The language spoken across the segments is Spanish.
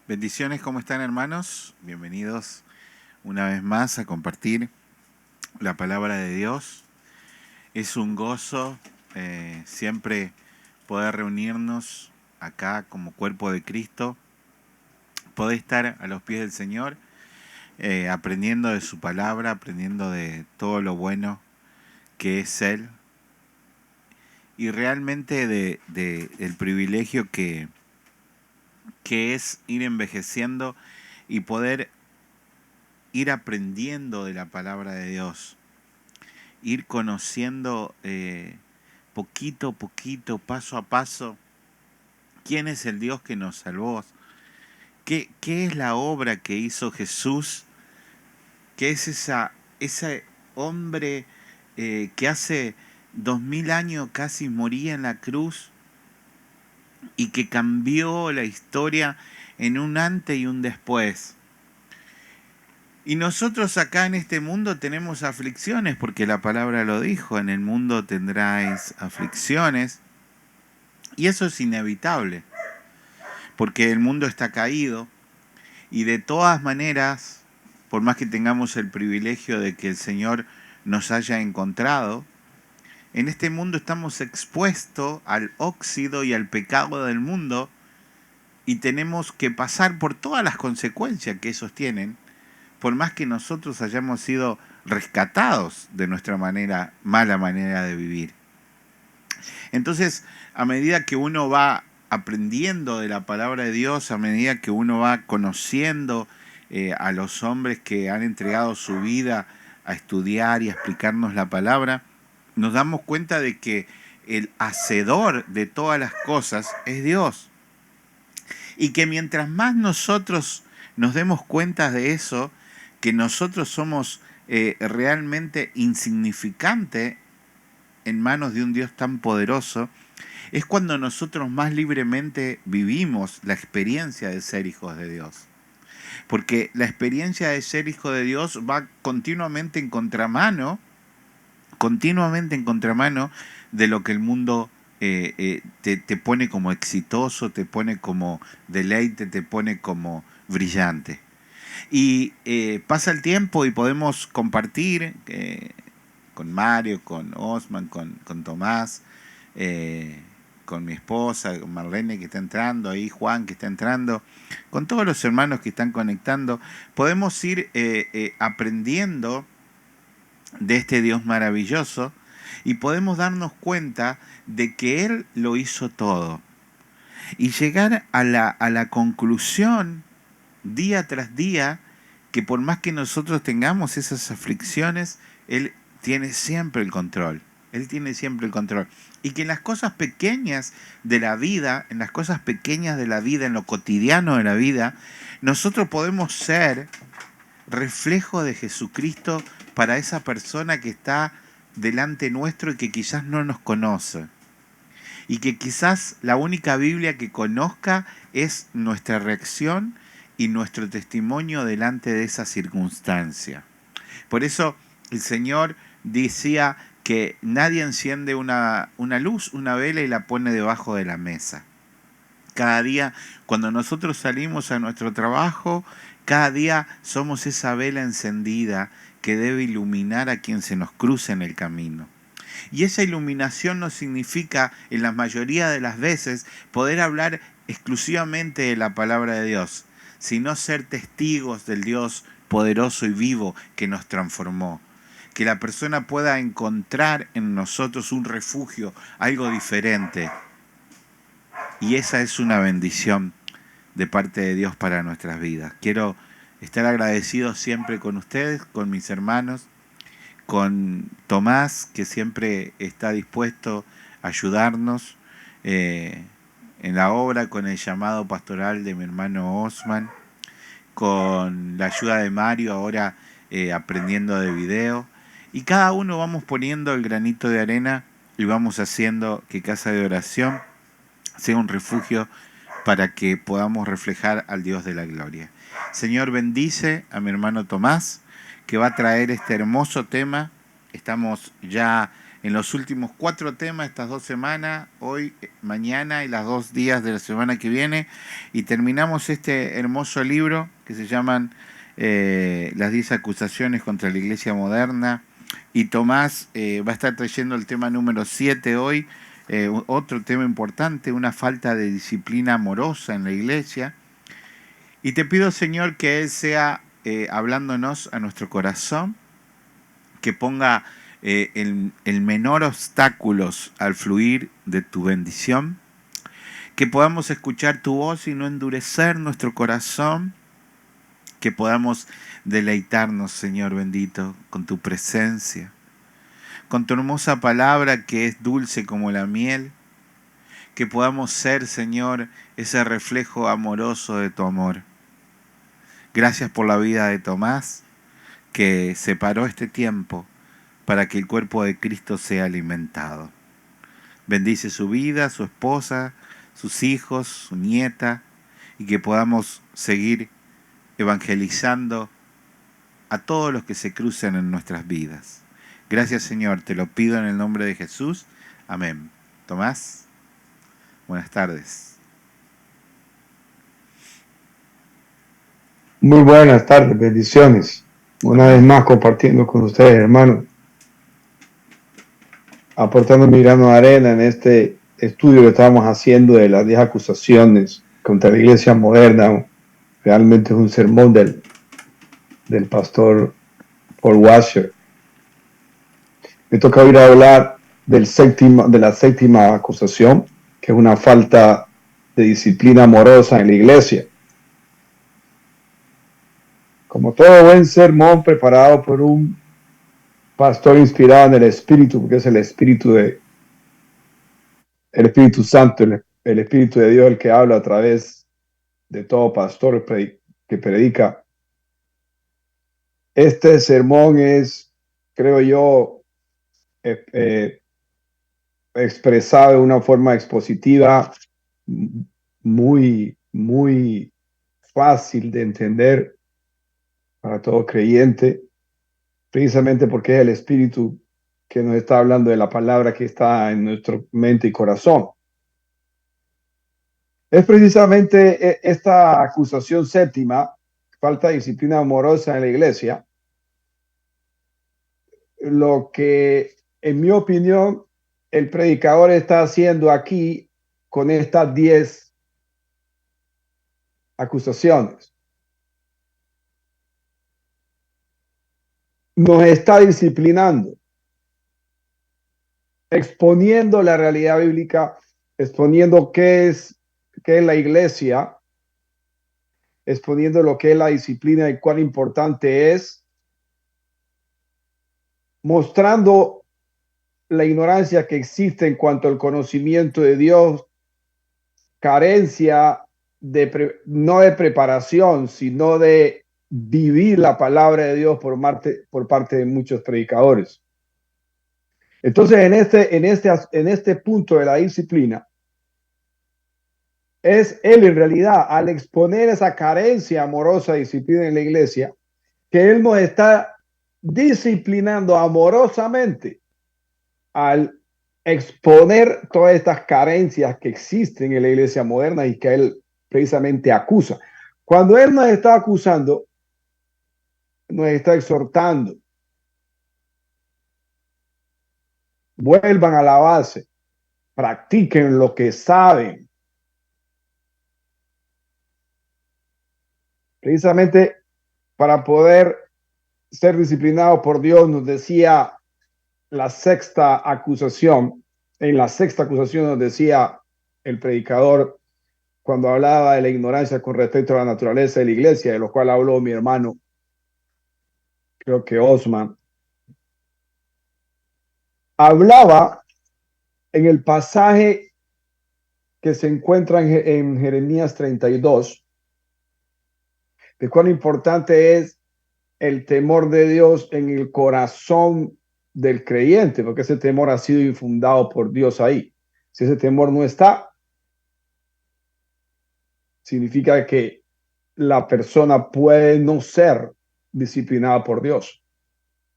Bendiciones, ¿cómo están, hermanos? Bienvenidos una vez más a compartir la palabra de Dios. Es un gozo siempre poder reunirnos acá como cuerpo de Cristo, poder estar a los pies del Señor, aprendiendo de su palabra, aprendiendo de todo lo bueno que es Él y realmente del privilegio que es ir envejeciendo y poder ir aprendiendo de la palabra de Dios, ir conociendo poquito a poquito, paso a paso, quién es el Dios que nos salvó, qué es la obra que hizo Jesús, qué es ese hombre que hace 2000 años casi moría en la cruz y que cambió la historia en un antes y un después. Y nosotros acá en este mundo tenemos aflicciones, porque la palabra lo dijo, en el mundo tendráis aflicciones, y eso es inevitable, porque el mundo está caído, y de todas maneras, por más que tengamos el privilegio de que el Señor nos haya encontrado, en este mundo estamos expuestos al óxido y al pecado del mundo, y tenemos que pasar por todas las consecuencias que esos tienen, por más que nosotros hayamos sido rescatados de nuestra mala manera de vivir. Entonces, a medida que uno va aprendiendo de la palabra de Dios, a medida que uno va conociendo a los hombres que han entregado su vida a estudiar y a explicarnos la palabra, nos damos cuenta de que el hacedor de todas las cosas es Dios. Y que mientras más nosotros nos demos cuenta de eso, que nosotros somos realmente insignificantes en manos de un Dios tan poderoso, es cuando nosotros más libremente vivimos la experiencia de ser hijos de Dios. Porque la experiencia de ser hijo de Dios va continuamente en contramano de lo que el mundo te pone como exitoso, te pone como deleite, te pone como brillante. Y pasa el tiempo y podemos compartir con Mario, con Osman, con Tomás, con mi esposa, con Marlene que está entrando, ahí Juan que está entrando, con todos los hermanos que están conectando. Podemos ir aprendiendo de este Dios maravilloso y podemos darnos cuenta de que Él lo hizo todo. Y llegar a la conclusión día tras día que por más que nosotros tengamos esas aflicciones, Él tiene siempre el control. Él tiene siempre el control. Y que en las cosas pequeñas de la vida, en lo cotidiano de la vida, nosotros podemos ser reflejo de Jesucristo para esa persona que está delante nuestro y que quizás no nos conoce. Y que quizás la única Biblia que conozca es nuestra reacción y nuestro testimonio delante de esa circunstancia. Por eso el Señor decía que nadie enciende una luz, una vela y la pone debajo de la mesa. Cada día, cuando nosotros salimos a nuestro trabajo, cada día somos esa vela encendida que debe iluminar a quien se nos cruce en el camino. Y esa iluminación no significa, en la mayoría de las veces, poder hablar exclusivamente de la palabra de Dios, sino ser testigos del Dios poderoso y vivo que nos transformó. Que la persona pueda encontrar en nosotros un refugio, algo diferente. Y esa es una bendición de parte de Dios para nuestras vidas. Quiero estar agradecido siempre con ustedes, con mis hermanos, con Tomás, que siempre está dispuesto a ayudarnos en la obra, con el llamado pastoral de mi hermano Osman, con la ayuda de Mario, ahora aprendiendo de video. Y cada uno vamos poniendo el granito de arena y vamos haciendo que Casa de Oración sea un refugio para que podamos reflejar al Dios de la gloria. Señor, bendice a mi hermano Tomás, que va a traer este hermoso tema. Estamos ya en los últimos 4 temas estas 2 semanas, hoy, mañana y las 2 días de la semana que viene, y terminamos este hermoso libro que se llaman Las 10 acusaciones contra la Iglesia moderna, y Tomás va a estar trayendo el tema número 7 hoy, otro tema importante, una falta de disciplina amorosa en la iglesia. Y te pido, Señor, que Él sea hablándonos a nuestro corazón, que ponga el menor obstáculos al fluir de tu bendición, que podamos escuchar tu voz y no endurecer nuestro corazón, que podamos deleitarnos, Señor bendito, con tu presencia, con tu hermosa palabra que es dulce como la miel, que podamos ser, Señor, ese reflejo amoroso de tu amor. Gracias por la vida de Tomás, que separó este tiempo para que el cuerpo de Cristo sea alimentado. Bendice su vida, su esposa, sus hijos, su nieta, y que podamos seguir evangelizando a todos los que se crucen en nuestras vidas. Gracias, Señor, te lo pido en el nombre de Jesús. Amén. Tomás, buenas tardes. Muy buenas tardes, bendiciones. Una vez más compartiendo con ustedes, hermanos, aportando mi grano de arena en este estudio que estamos haciendo de las 10 acusaciones contra la iglesia moderna. Realmente es un sermón del pastor Paul Washer. Me toca hoy hablar de la séptima acusación, que es una falta de disciplina amorosa en la iglesia. Como todo buen sermón preparado por un pastor inspirado en el Espíritu, porque es el Espíritu Santo, el Espíritu de Dios el que habla a través de todo pastor que predica. Este sermón es, creo yo, expresado de una forma expositiva muy, muy fácil de entender para todo creyente, precisamente porque es el Espíritu que nos está hablando de la palabra que está en nuestra mente y corazón. Es precisamente esta acusación séptima, falta de disciplina amorosa en la iglesia, lo que, en mi opinión, el predicador está haciendo aquí con estas 10 acusaciones. Nos está disciplinando, exponiendo la realidad bíblica, exponiendo qué es la iglesia, exponiendo lo que es la disciplina y cuán importante es, mostrando la ignorancia que existe en cuanto al conocimiento de Dios, carencia no de preparación, sino de vivir la palabra de Dios por parte de muchos predicadores. Entonces, en este punto de la disciplina, es él en realidad, al exponer esa carencia amorosa de disciplina en la iglesia, que él nos está disciplinando amorosamente al exponer todas estas carencias que existen en la iglesia moderna y que él precisamente acusa. Cuando él nos está acusando, nos está exhortando. Vuelvan a la base, practiquen lo que saben. Precisamente para poder ser disciplinados por Dios, nos decía la sexta acusación. En la sexta acusación nos decía el predicador cuando hablaba de la ignorancia con respecto a la naturaleza de la iglesia, de lo cual habló mi hermano, creo que Osman, hablaba en el pasaje que se encuentra en Jeremías 32, de cuán importante es el temor de Dios en el corazón del creyente, porque ese temor ha sido infundado por Dios ahí. Si ese temor no está, significa que la persona puede no ser disciplinada por Dios.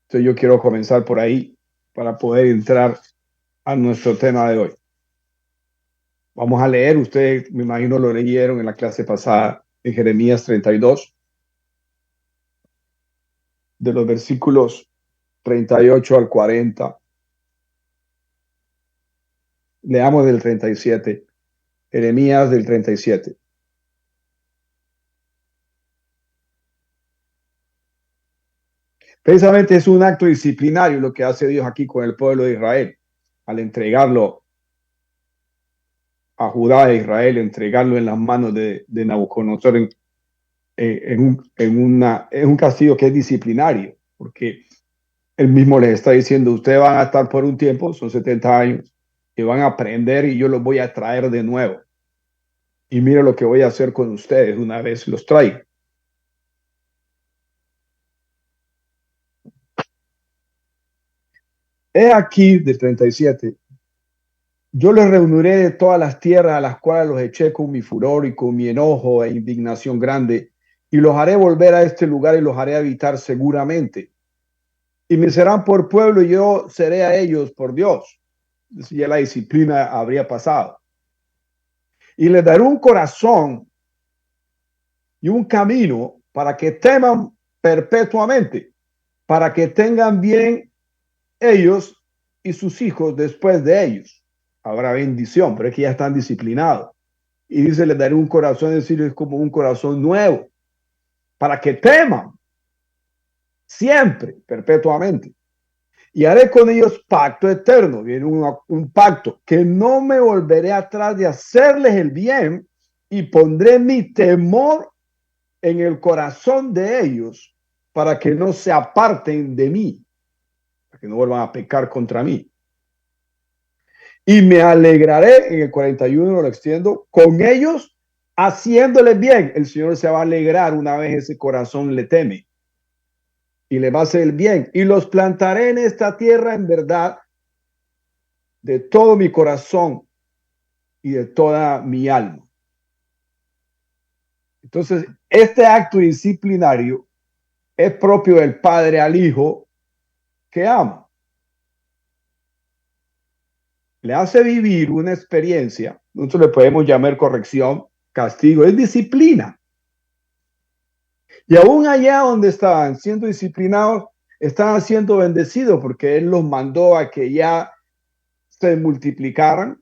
Entonces yo quiero comenzar por ahí para poder entrar a nuestro tema de hoy. Vamos a leer, ustedes me imagino lo leyeron en la clase pasada, en Jeremías 32, de los versículos 38 al 40. Leamos del 37, Jeremías del 37. Precisamente es un acto disciplinario lo que hace Dios aquí con el pueblo de Israel, al entregarlo a Judá e Israel, entregarlo en las manos de Nabucodonosor en un castigo que es disciplinario, porque él mismo les está diciendo, ustedes van a estar por un tiempo, son 70 años, y van a aprender y yo los voy a traer de nuevo. Y mire lo que voy a hacer con ustedes una vez los traiga. He aquí del 37. Yo les reuniré de todas las tierras a las cuales los eché con mi furor y con mi enojo e indignación grande, y los haré volver a este lugar y los haré habitar seguramente. Y me serán por pueblo y yo seré a ellos por Dios. Ya la disciplina habría pasado. Y les daré un corazón y un camino para que teman perpetuamente, para que tengan bien ellos y sus hijos después de ellos. Habrá bendición, pero es que ya están disciplinados. Y dice, les daré un corazón, es decir, es como un corazón nuevo, para que teman siempre, perpetuamente. Y haré con ellos pacto eterno, viene un pacto, que no me volveré atrás de hacerles el bien y pondré mi temor en el corazón de ellos para que no se aparten de mí, para que no vuelvan a pecar contra mí. Y me alegraré, en el 41 lo extiendo, con ellos haciéndoles bien. El Señor se va a alegrar una vez ese corazón le teme y le va a hacer el bien. Y los plantaré en esta tierra en verdad de todo mi corazón y de toda mi alma. Entonces, este acto disciplinario es propio del padre al hijo que ama. Le hace vivir una experiencia, nosotros le podemos llamar corrección, castigo, es disciplina. Y aún allá donde estaban siendo disciplinados, estaban siendo bendecidos porque Él los mandó a que ya se multiplicaran,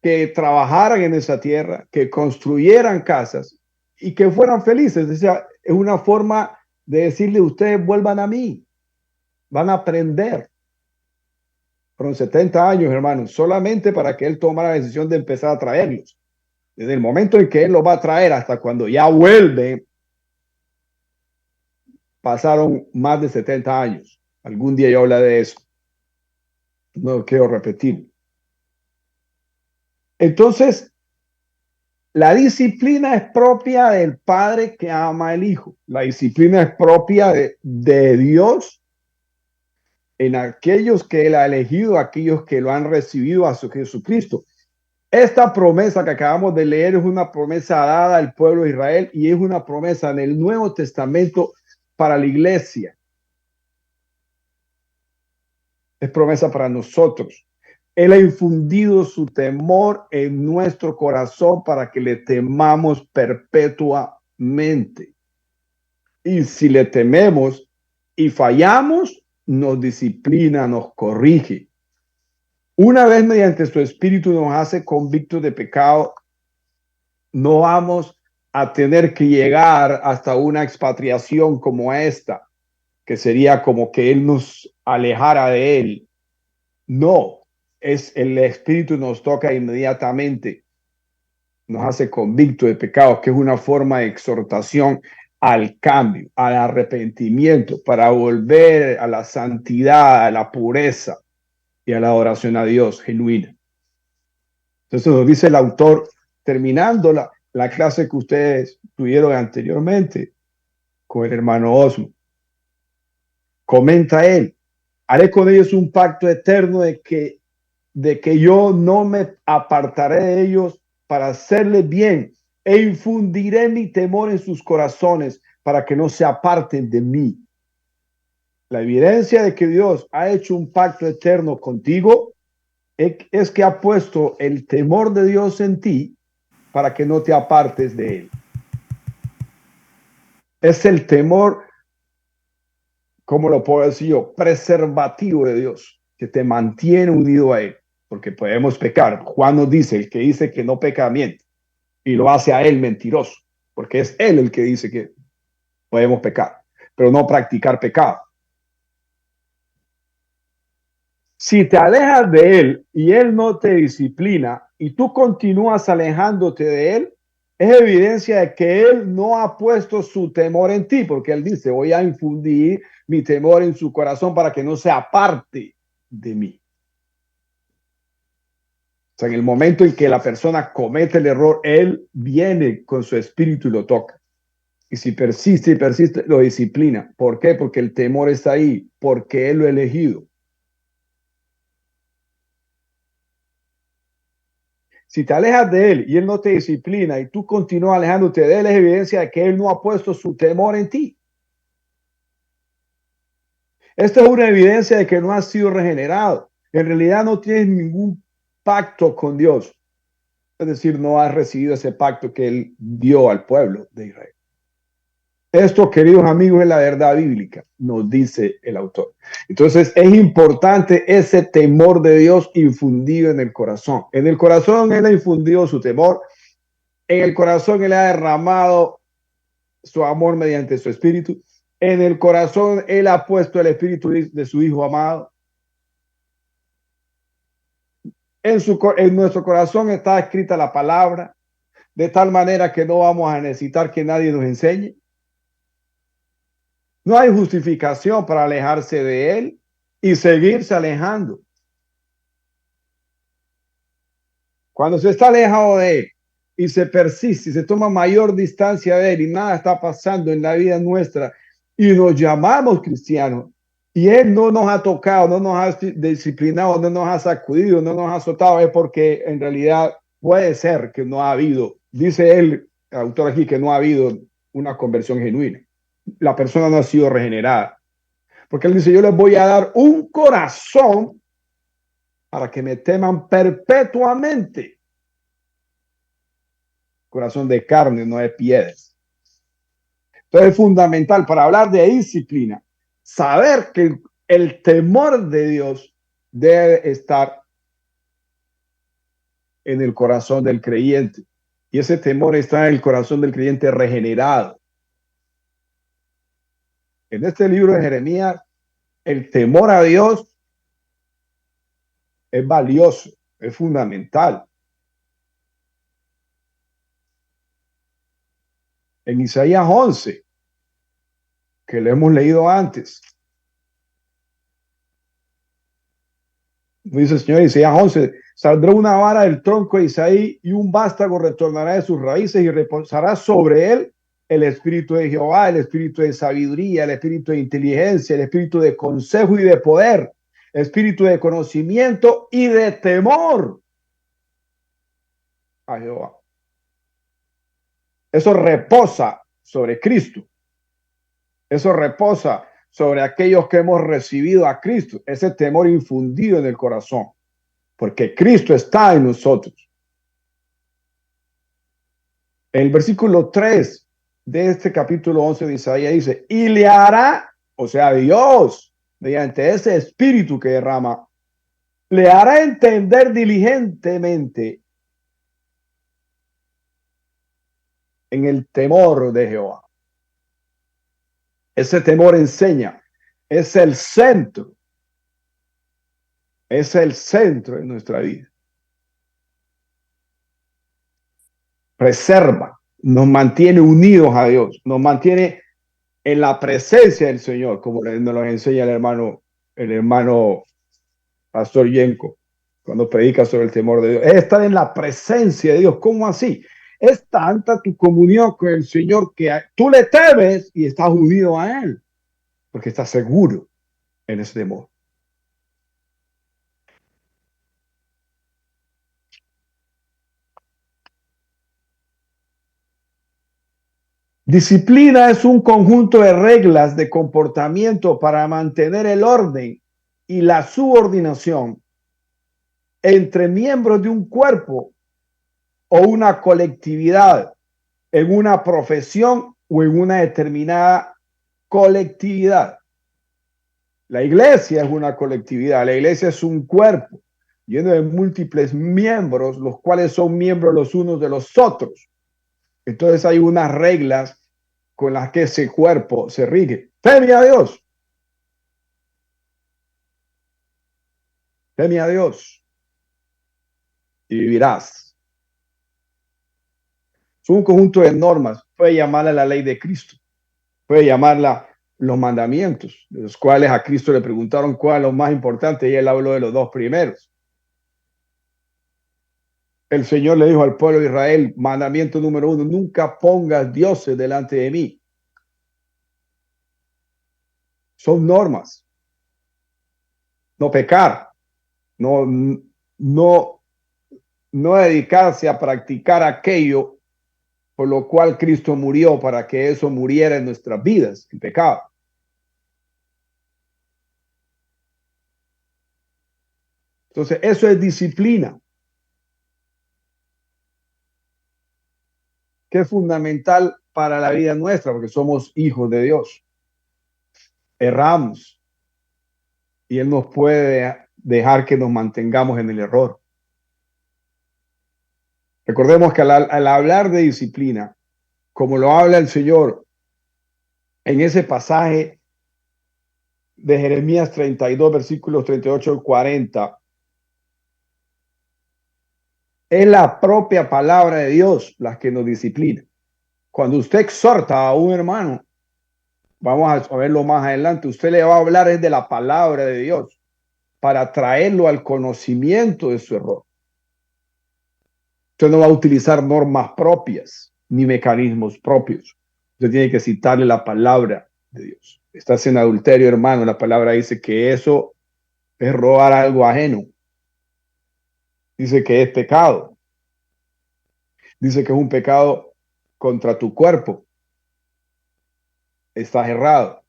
que trabajaran en esa tierra, que construyeran casas y que fueran felices. O sea, es una forma de decirle, ustedes vuelvan a mí, van a aprender. Fueron 70 años, hermanos, solamente para que Él tomara la decisión de empezar a traerlos. Desde el momento en que Él los va a traer hasta cuando ya vuelve, pasaron más de 70 años. Algún día yo hablaré de eso. No quiero repetir. Entonces, La disciplina es propia del padre que ama al hijo. La disciplina es propia de Dios en aquellos que él ha elegido, aquellos que lo han recibido a su Jesucristo. Esta promesa que acabamos de leer es una promesa dada al pueblo de Israel y es una promesa en el Nuevo Testamento para la iglesia. Es promesa para nosotros. Él ha infundido su temor en nuestro corazón para que le temamos perpetuamente. Y si le tememos y fallamos, nos disciplina, nos corrige. Una vez mediante su espíritu nos hace convictos de pecado, no vamos a tener que llegar hasta una expatriación como esta, que sería como que Él nos alejara de Él. No, es el espíritu nos toca inmediatamente, nos hace convicto de pecado, que es una forma de exhortación al cambio, al arrepentimiento, para volver a la santidad, a la pureza y a la adoración a Dios genuina. Entonces nos dice el autor, terminando la clase que ustedes tuvieron anteriormente con el hermano Osmo, comenta él, haré con ellos un pacto eterno de que yo no me apartaré de ellos para hacerles bien e infundiré mi temor en sus corazones para que no se aparten de mí. La evidencia de que Dios ha hecho un pacto eterno contigo es que ha puesto el temor de Dios en ti para que no te apartes de él. Es el temor, ¿cómo lo puedo decir yo? Preservativo de Dios, que te mantiene unido a él, porque podemos pecar. Juan nos dice, el que dice que no peca miente, y lo hace a él mentiroso, porque es él el que dice que podemos pecar, pero no practicar pecado. Si te alejas de él y él no te disciplina y tú continúas alejándote de él, es evidencia de que él no ha puesto su temor en ti, porque él dice, voy a infundir mi temor en su corazón para que no se aparte de mí. O sea, en el momento en que la persona comete el error, él viene con su espíritu y lo toca. Y si persiste y persiste, lo disciplina. ¿Por qué? Porque el temor está ahí, porque él lo ha elegido. Si te alejas de él y él no te disciplina y tú continúas alejándote de él, es evidencia de que él no ha puesto su temor en ti. Esta es una evidencia de que no has sido regenerado. En realidad no tienes ningún pacto con Dios. Es decir, no has recibido ese pacto que él dio al pueblo de Israel. Esto, queridos amigos, es la verdad bíblica, nos dice el autor. Entonces, es importante ese temor de Dios infundido en el corazón. En el corazón Él ha infundido su temor. En el corazón Él ha derramado su amor mediante su espíritu. En el corazón Él ha puesto el espíritu de su Hijo amado. En nuestro corazón está escrita la palabra, de tal manera que no vamos a necesitar que nadie nos enseñe. No hay justificación para alejarse de él y seguirse alejando. Cuando se está alejado de él y se persiste y se toma mayor distancia de él y nada está pasando en la vida nuestra y nos llamamos cristianos y él no nos ha tocado, no nos ha disciplinado, no nos ha sacudido, no nos ha azotado, es porque en realidad puede ser que no ha habido, dice él, el autor aquí, que no ha habido una conversión genuina. La persona no ha sido regenerada. Porque él dice, yo les voy a dar un corazón para que me teman perpetuamente. Corazón de carne, no de piedras. Entonces es fundamental para hablar de disciplina, saber que el temor de Dios debe estar en el corazón del creyente. Y ese temor está en el corazón del creyente regenerado. En este libro de Jeremías, el temor a Dios es valioso, es fundamental. En Isaías 11, que lo hemos leído antes, Dice el Señor, Isaías 11, saldrá una vara del tronco de Isaí y un vástago retornará de sus raíces y reposará sobre él el espíritu de Jehová, el espíritu de sabiduría, el espíritu de inteligencia, el espíritu de consejo y de poder, el espíritu de conocimiento y de temor a Jehová. Eso reposa sobre Cristo. Eso reposa sobre aquellos que hemos recibido a Cristo, ese temor infundido en el corazón, porque Cristo está en nosotros. El versículo 3 de este capítulo 11 de Isaías dice, y le hará, o sea, Dios, mediante ese espíritu que derrama, le hará entender diligentemente en el temor de Jehová. Ese temor enseña, es el centro de nuestra vida. Preserva, nos mantiene unidos a Dios, nos mantiene en la presencia del Señor, como nos lo enseña el hermano Pastor Yenko, cuando predica sobre el temor de Dios. Es estar en la presencia de Dios. ¿Cómo así? Es tanta tu comunión con el Señor que tú le temes y estás unido a Él, porque estás seguro en ese temor. Disciplina es un conjunto de reglas de comportamiento para mantener el orden y la subordinación entre miembros de un cuerpo o una colectividad, en una profesión o en una determinada colectividad. La iglesia es una colectividad, la iglesia es un cuerpo lleno de múltiples miembros, los cuales son miembros los unos de los otros. Entonces hay unas reglas con las que ese cuerpo se rige. Teme a Dios. Teme a Dios y vivirás. Es un conjunto de normas. Puede llamarla la ley de Cristo. Puede llamarla los mandamientos, de los cuales a Cristo le preguntaron cuál es lo más importante y él habló de los dos primeros. El Señor le dijo al pueblo de Israel, mandamiento número 1, nunca pongas dioses delante de mí. Son normas. No pecar, no, no, no dedicarse a practicar aquello por lo cual Cristo murió para que eso muriera en nuestras vidas, en pecado. Entonces, eso es disciplina, que es fundamental para la vida nuestra, porque somos hijos de Dios. Erramos y Él nos puede dejar que nos mantengamos en el error. Recordemos que al hablar de disciplina, como lo habla el Señor en ese pasaje de Jeremías 32, versículos 38 y 40, es la propia palabra de Dios la que nos disciplina. Cuando usted exhorta a un hermano, vamos a verlo más adelante, usted le va a hablar es de la palabra de Dios para traerlo al conocimiento de su error. Usted no va a utilizar normas propias ni mecanismos propios. Usted tiene que citarle la palabra de Dios. Estás en adulterio, hermano. La palabra dice que eso es robar algo ajeno. Dice que es pecado. Dice que es un pecado contra tu cuerpo. Estás errado.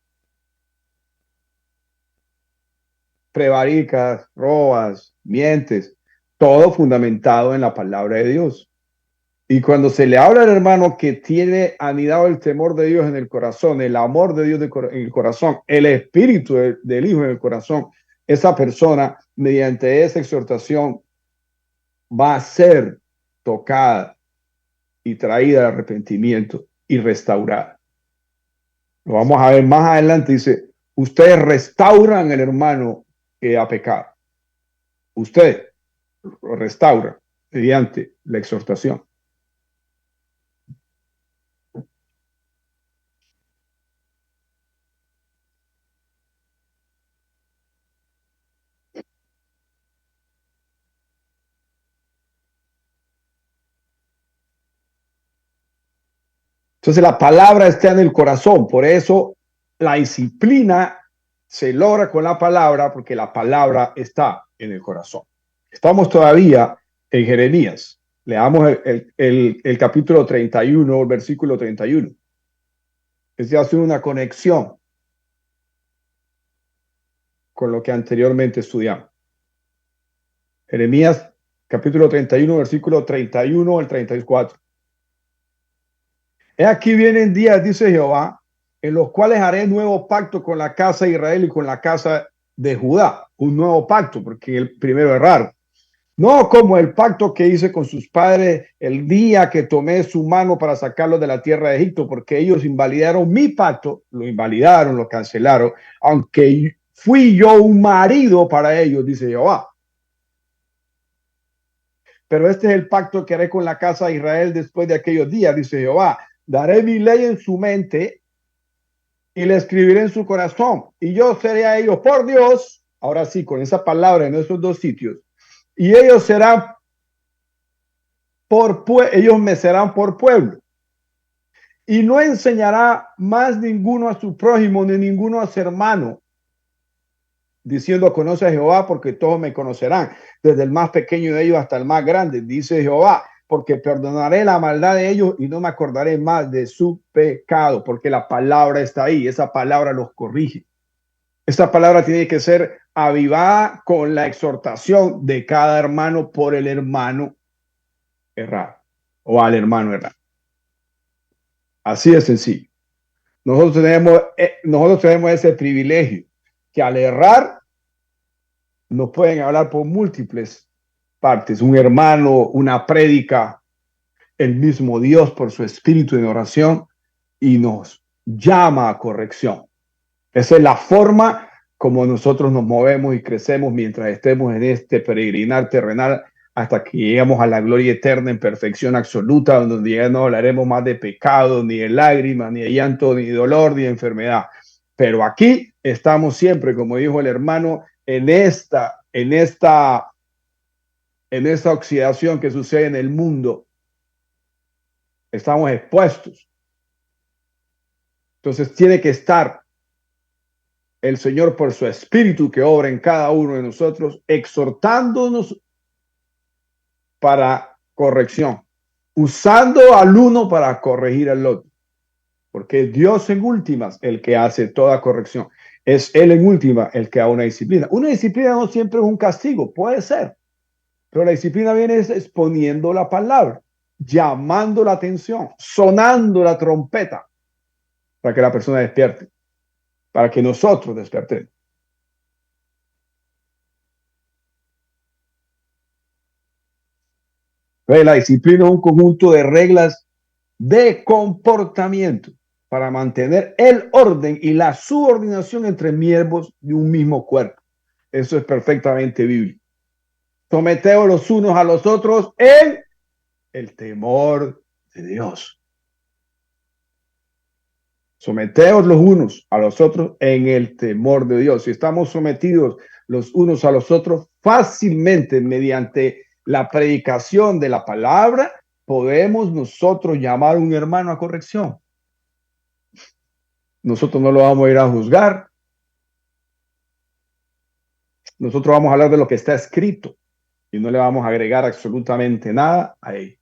Prevaricas, robas, mientes. Todo fundamentado en la palabra de Dios. Y cuando se le habla al hermano que tiene anidado el temor de Dios en el corazón, el amor de Dios en el corazón, el espíritu del Hijo en el corazón, esa persona, mediante esa exhortación, va a ser tocada y traída al arrepentimiento y restaurada. Lo vamos a ver más adelante. Dice, ustedes restauran al hermano que ha pecado. Usted lo restaura mediante la exhortación. Entonces la palabra está en el corazón. Por eso la disciplina se logra con la palabra, porque la palabra está en el corazón. Estamos todavía en Jeremías. Leamos el capítulo 31, el versículo 31. Es de hacer una conexión con lo que anteriormente estudiamos. Jeremías capítulo 31, versículo 31 al 34. He aquí vienen días, dice Jehová, en los cuales haré nuevo pacto con la casa de Israel y con la casa de Judá. Un nuevo pacto, porque el primero es raro. No como el pacto que hice con sus padres el día que tomé su mano para sacarlos de la tierra de Egipto, porque ellos invalidaron mi pacto, lo invalidaron, lo cancelaron, aunque fui yo un marido para ellos, dice Jehová. Pero este es el pacto que haré con la casa de Israel después de aquellos días, dice Jehová. Daré mi ley en su mente y la escribiré en su corazón. Y yo seré a ellos por Dios, ahora sí, con esa palabra en esos dos sitios. Y ellos serán ellos me serán por pueblo. Y no enseñará más ninguno a su prójimo, ni ninguno a su hermano, diciendo, conoce a Jehová, porque todos me conocerán, desde el más pequeño de ellos hasta el más grande, dice Jehová, porque perdonaré la maldad de ellos y no me acordaré más de su pecado, porque la palabra está ahí, esa palabra los corrige. Esta palabra tiene que ser avivada con la exhortación de cada hermano por el hermano errado o al hermano errado. Así de sencillo. Nosotros tenemos ese privilegio que al errar nos pueden hablar por múltiples partes. Un hermano, una prédica, el mismo Dios por su espíritu en oración y nos llama a corrección. Esa es la forma como nosotros nos movemos y crecemos mientras estemos en este peregrinar terrenal hasta que lleguemos a la gloria eterna en perfección absoluta, donde ya no hablaremos más de pecado, ni de lágrimas, ni de llanto, ni de dolor, ni de enfermedad. Pero aquí estamos siempre, como dijo el hermano, en esta oxidación que sucede en el mundo. Estamos expuestos. Entonces tiene que estar el Señor por su espíritu que obra en cada uno de nosotros, exhortándonos para corrección, usando al uno para corregir al otro, porque es Dios en últimas el que hace toda corrección. Es Él en última el que da una disciplina. Una disciplina no siempre es un castigo, puede ser, pero la disciplina viene exponiendo la palabra, llamando la atención, sonando la trompeta para que la persona despierte, para que nosotros despertemos. La disciplina es un conjunto de reglas de comportamiento para mantener el orden y la subordinación entre miembros de un mismo cuerpo. Eso es perfectamente bíblico. Someteos los unos a los otros en el temor de Dios. Someteos los unos a los otros en el temor de Dios. Si estamos sometidos los unos a los otros fácilmente mediante la predicación de la palabra, podemos nosotros llamar a un hermano a corrección. Nosotros no lo vamos a ir a juzgar. Nosotros vamos a hablar de lo que está escrito y no le vamos a agregar absolutamente nada a él.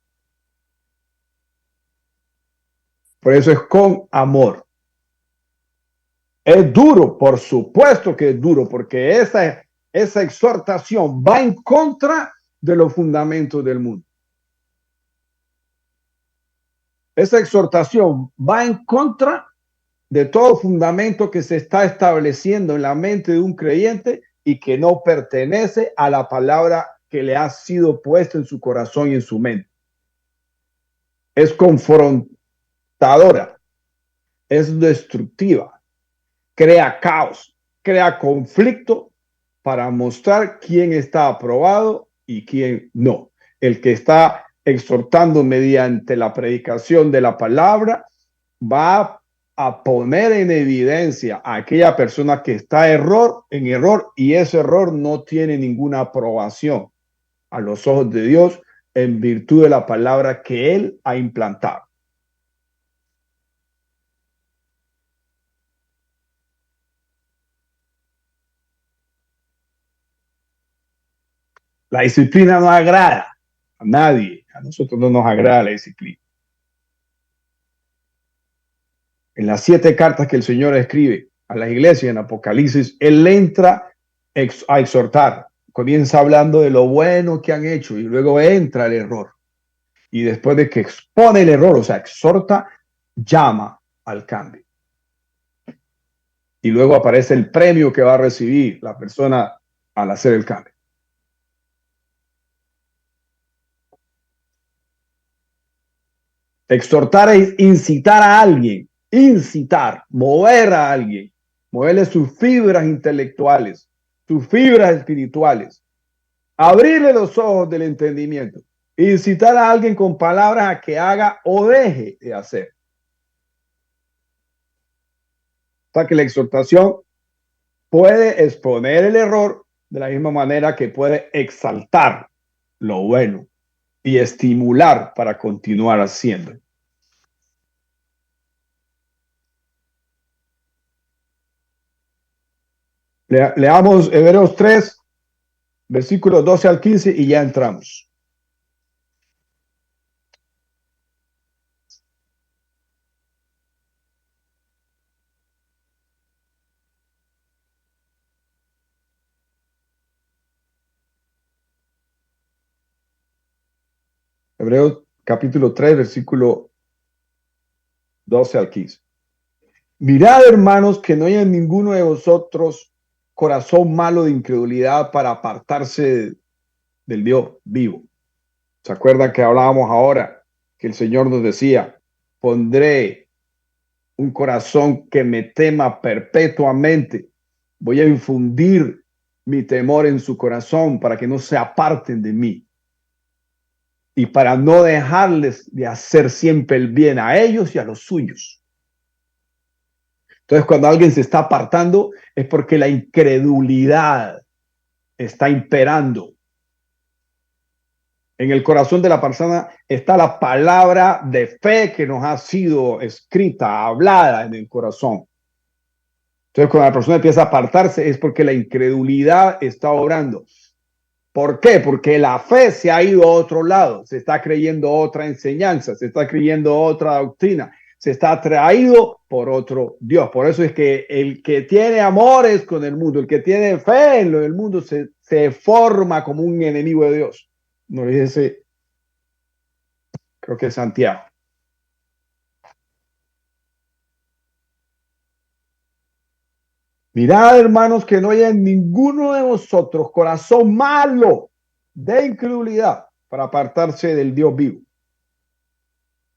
Por eso es con amor. Es duro, por supuesto que es duro, porque esa exhortación va en contra de los fundamentos del mundo. Esa exhortación va en contra de todo fundamento que se está estableciendo en la mente de un creyente y que no pertenece a la palabra que le ha sido puesta en su corazón y en su mente. Es confrontadora, es destructiva, crea caos, crea conflicto para mostrar quién está aprobado y quién no. El que está exhortando mediante la predicación de la palabra va a poner en evidencia a aquella persona que está en error y ese error no tiene ninguna aprobación a los ojos de Dios en virtud de la palabra que Él ha implantado. La disciplina no agrada a nadie. A nosotros no nos agrada la disciplina. En las 7 cartas que el Señor escribe a la iglesia en Apocalipsis, Él entra a exhortar. Comienza hablando de lo bueno que han hecho y luego entra el error. Y después de que expone el error, o sea, exhorta, llama al cambio. Y luego aparece el premio que va a recibir la persona al hacer el cambio. Exhortar es incitar a alguien, mover a alguien, moverle sus fibras intelectuales, sus fibras espirituales, abrirle los ojos del entendimiento, incitar a alguien con palabras a que haga o deje de hacer. O sea que la exhortación puede exponer el error de la misma manera que puede exaltar lo bueno y estimular para continuar haciendo. Leamos Hebreos 3, versículos 12 al 15 y ya entramos. Hebreos capítulo 3, versículo 12 al 15. Mirad, hermanos, que no haya en ninguno de vosotros corazón malo de incredulidad para apartarse del Dios vivo. ¿Se acuerdan que hablábamos ahora que el Señor nos decía, pondré un corazón que me tema perpetuamente? Voy a infundir mi temor en su corazón para que no se aparten de mí y para no dejarles de hacer siempre el bien a ellos y a los suyos. Entonces, cuando alguien se está apartando es porque la incredulidad está imperando. En el corazón de la persona está la palabra de fe que nos ha sido escrita, hablada en el corazón. Entonces, cuando la persona empieza a apartarse es porque la incredulidad está obrando. ¿Por qué? Porque la fe se ha ido a otro lado, se está creyendo otra enseñanza, se está creyendo otra doctrina, se está atraído por otro Dios. Por eso es que el que tiene amores con el mundo, el que tiene fe en lo del mundo, se forma como un enemigo de Dios. No dice, creo que es Santiago. Mirad, hermanos, que no haya en ninguno de vosotros corazón malo de incredulidad para apartarse del Dios vivo.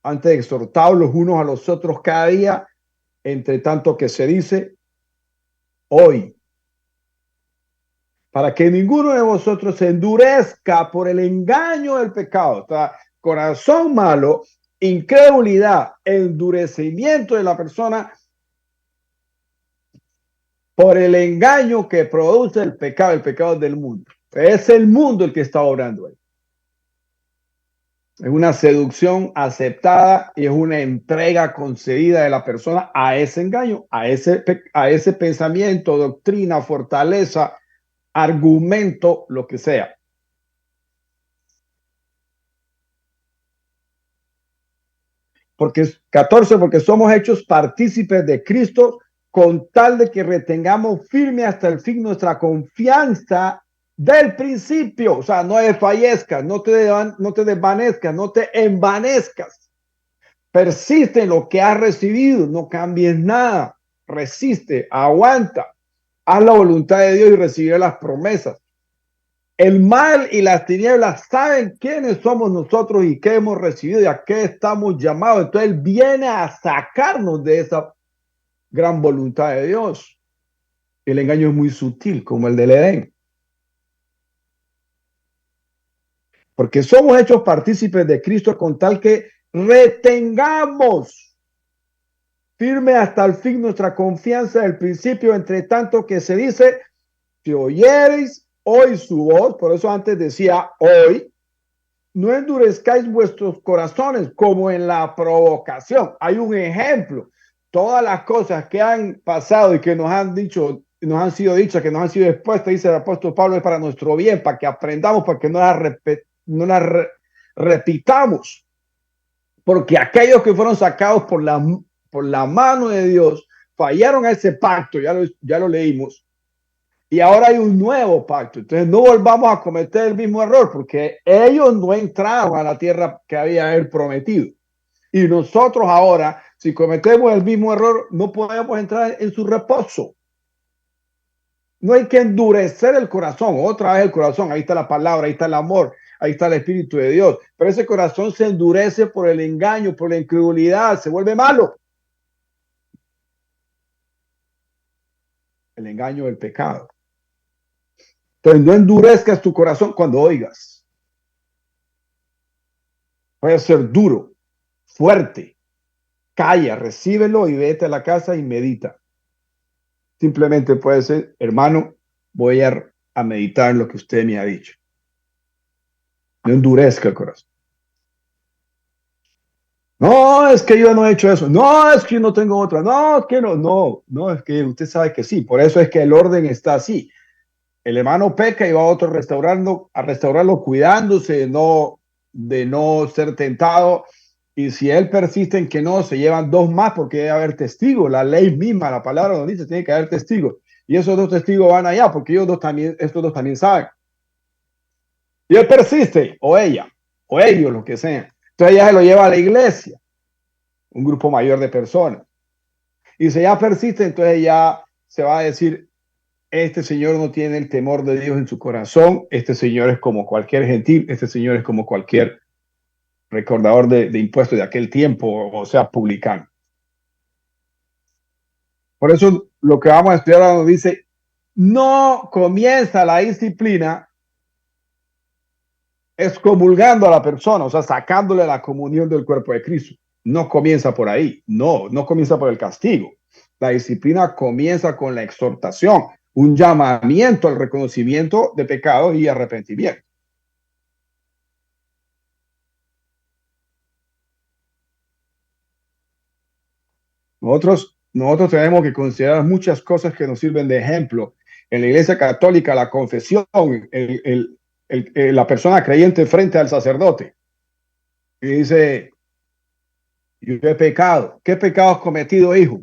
Antes de exhortados los unos a los otros cada día, entre tanto que se dice hoy, para que ninguno de vosotros se endurezca por el engaño del pecado. O sea, corazón malo, incredulidad, endurecimiento de la persona por el engaño que produce el pecado del mundo. Es el mundo el que está obrando ahí. Es una seducción aceptada y es una entrega concedida de la persona a ese engaño, a ese pensamiento, doctrina, fortaleza, argumento, lo que sea. Porque 14, porque somos hechos partícipes de Cristo con tal de que retengamos firme hasta el fin nuestra confianza del principio. O sea, no desfallezcas, no te desvanezcas, no te envanezcas. Persiste en lo que has recibido, no cambies nada. Resiste, aguanta, haz la voluntad de Dios y recibirás las promesas. El mal y las tinieblas saben quiénes somos nosotros y qué hemos recibido y a qué estamos llamados. Entonces Él viene a sacarnos de esa gran voluntad de Dios. El engaño es muy sutil, como el del Edén. Porque somos hechos partícipes de Cristo con tal que retengamos firme hasta el fin nuestra confianza del principio, entre tanto que se dice, si oyereis hoy su voz, por eso antes decía hoy, no endurezcáis vuestros corazones como en la provocación. Hay un ejemplo. Todas las cosas que han pasado y que nos han dicho nos han sido dichas, que nos han sido expuestas, dice el apóstol Pablo, es para nuestro bien, para que aprendamos, para que no las repitamos. Porque aquellos que fueron sacados por la mano de Dios fallaron a ese pacto, ya lo leímos, y ahora hay un nuevo pacto. Entonces no volvamos a cometer el mismo error, porque ellos no entraron a la tierra que había él prometido. Y nosotros ahora, si cometemos el mismo error, no podemos entrar en su reposo. No hay que endurecer el corazón, otra vez el corazón, ahí está la palabra, ahí está el amor, ahí está el Espíritu de Dios, pero ese corazón se endurece por el engaño, por la incredulidad, se vuelve malo. El engaño del pecado. Entonces no endurezcas tu corazón cuando oigas. Puede ser duro, fuerte, calla, recíbelo y vete a la casa y medita. Simplemente puede ser, hermano, voy a meditar en lo que usted me ha dicho. No endurezca el corazón. No, es que yo no he hecho eso. No, es que yo no tengo otra. No, es que no, es que usted sabe que sí. Por eso es que el orden está así. El hermano peca y va a otro a restaurarlo cuidándose de no ser tentado. Y si él persiste en que no, se llevan dos más porque debe haber testigos. La ley misma, la palabra nos dice, tiene que haber testigos. Y esos dos testigos van allá porque estos dos también saben. Y él persiste, o ella, o ellos, lo que sea. Entonces ella se lo lleva a la iglesia, un grupo mayor de personas. Y si ya persiste, entonces ya se va a decir, este señor no tiene el temor de Dios en su corazón, este señor es como cualquier gentil, este señor es como cualquier recaudador de impuestos de aquel tiempo, o sea, publicano. Por eso lo que vamos a estudiar ahora nos dice, no comienza la disciplina excomulgando a la persona, o sea, sacándole la comunión del cuerpo de Cristo. No comienza por ahí, no comienza por el castigo. La disciplina comienza con la exhortación, un llamamiento al reconocimiento de pecado y arrepentimiento. Nosotros tenemos que considerar muchas cosas que nos sirven de ejemplo. En la Iglesia Católica, la confesión, la persona creyente frente al sacerdote, y dice, yo he pecado. ¿Qué pecado has cometido, hijo?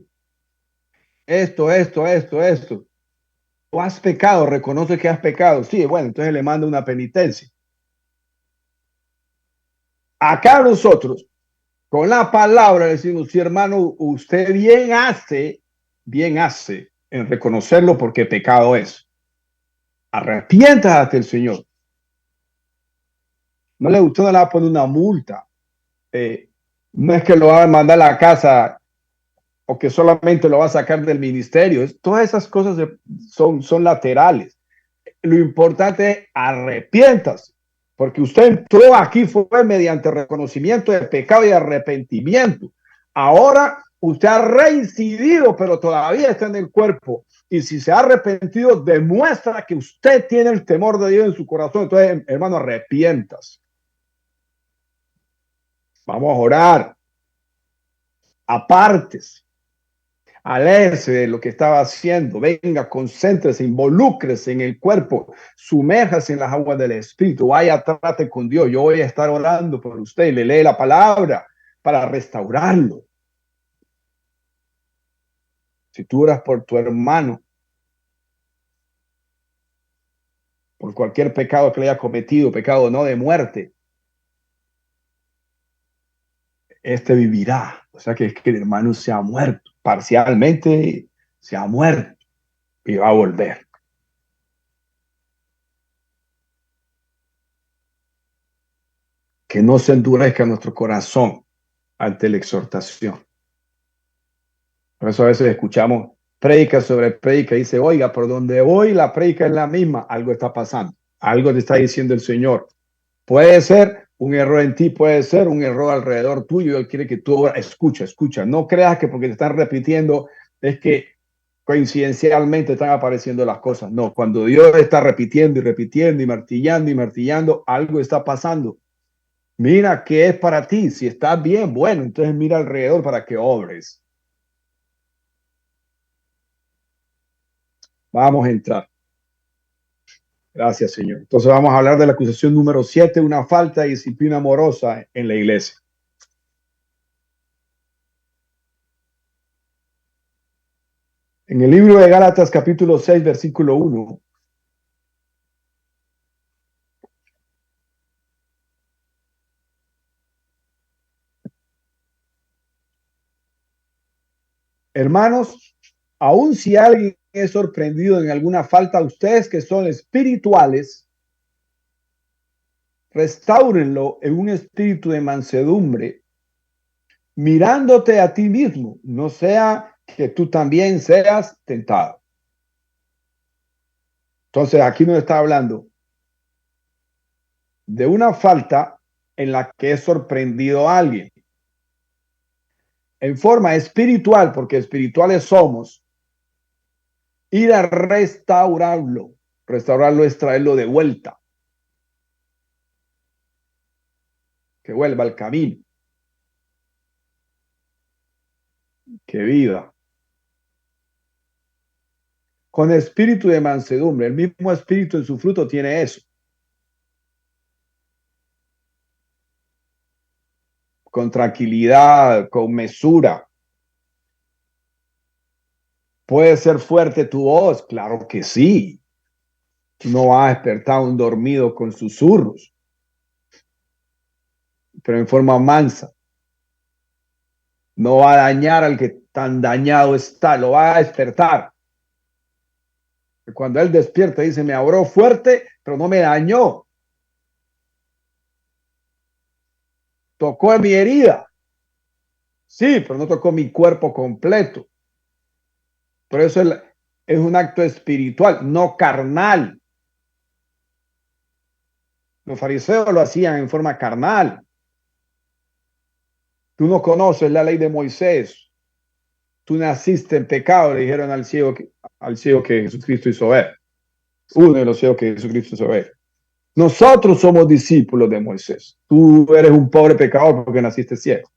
Esto. Tú has pecado, reconoce que has pecado. Sí, bueno, entonces le manda una penitencia. Acá nosotros, con la palabra, decimos, sí, hermano, usted bien hace en reconocerlo porque pecado es. Arrepiéntate del Señor. Usted no le va a poner una multa. No es que lo va a mandar a la casa o que solamente lo va a sacar del ministerio. Todas esas cosas son laterales. Lo importante es arrepiéntase, porque usted entró aquí fue mediante reconocimiento de pecado y arrepentimiento. Ahora usted ha reincidido, pero todavía está en el cuerpo. Y si se ha arrepentido, demuestra que usted tiene el temor de Dios en su corazón. Entonces, hermano, arrepientas. Vamos a orar. Apartes. Aléjese de lo que estaba haciendo, venga, concéntrese, involúcrese en el cuerpo, sumérjase en las aguas del Espíritu, vaya, trate con Dios. Yo voy a estar orando por usted y le lee la palabra para restaurarlo. Si tú oras por tu hermano, por cualquier pecado que le haya cometido, pecado no de muerte, este vivirá. O sea que es que el hermano se ha muerto, parcialmente se ha muerto y va a volver. Que no se endurezca nuestro corazón ante la exhortación. Por eso a veces escuchamos prédica sobre prédica y dice, oiga, por donde voy la prédica es la misma, algo está pasando, algo te está diciendo el Señor. Puede ser un error en ti, puede ser un error alrededor tuyo, Él quiere que tú escucha. No creas que porque te están repitiendo es que coincidencialmente están apareciendo las cosas. No, cuando Dios está repitiendo y repitiendo y martillando, algo está pasando. Mira qué es para ti, si estás bien, bueno, entonces mira alrededor para que obres. Vamos a entrar. Gracias, Señor. Entonces vamos a hablar de la acusación número 7, una falta de disciplina amorosa en la iglesia. En el libro de Gálatas, capítulo 6, versículo 1. Hermanos, aun si alguien es sorprendido en alguna falta, ustedes que son espirituales, restáurenlo en un espíritu de mansedumbre, mirándote a ti mismo, no sea que tú también seas tentado. Entonces aquí nos está hablando de una falta en la que es sorprendido a alguien. En forma espiritual, porque espirituales somos, ir a restaurarlo. Restaurarlo es traerlo de vuelta, que vuelva al camino, que viva. Con espíritu de mansedumbre, el mismo espíritu en su fruto tiene eso. Con tranquilidad, con mesura. ¿Puede ser fuerte tu voz? Claro que sí. No va a despertar a un dormido con susurros, pero en forma mansa. No va a dañar al que tan dañado está, lo va a despertar. Cuando él despierta, dice, me habló fuerte, pero no me dañó. Tocó en mi herida. Sí, pero no tocó mi cuerpo completo. Por eso es un acto espiritual, no carnal. Los fariseos lo hacían en forma carnal. Tú no conoces la ley de Moisés. Tú naciste en pecado, le dijeron al ciego que Jesucristo hizo ver. Uno de los ciegos que Jesucristo hizo ver. Nosotros somos discípulos de Moisés. Tú eres un pobre pecador porque naciste ciego.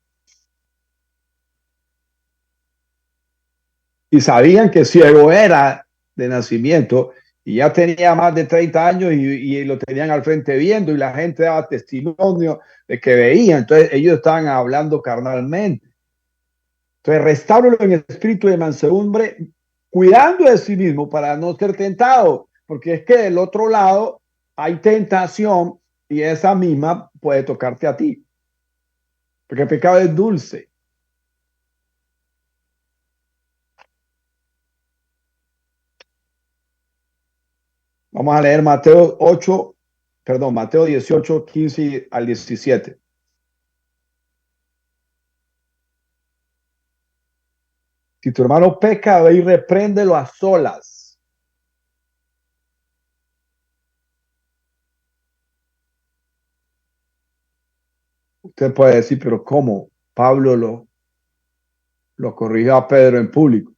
Y sabían que ciego era de nacimiento y ya tenía más de 30 años y lo tenían al frente viendo y la gente daba testimonio de que veían. Entonces ellos estaban hablando carnalmente. Entonces restáuralo en el espíritu de mansedumbre, cuidando de sí mismo para no ser tentado, porque es que del otro lado hay tentación y esa misma puede tocarte a ti, porque el pecado es dulce. Vamos a leer Mateo 18, 15 al 17. Si tu hermano peca, ve y repréndelo a solas. Usted puede decir, pero ¿cómo? Pablo lo corrigió a Pedro en público.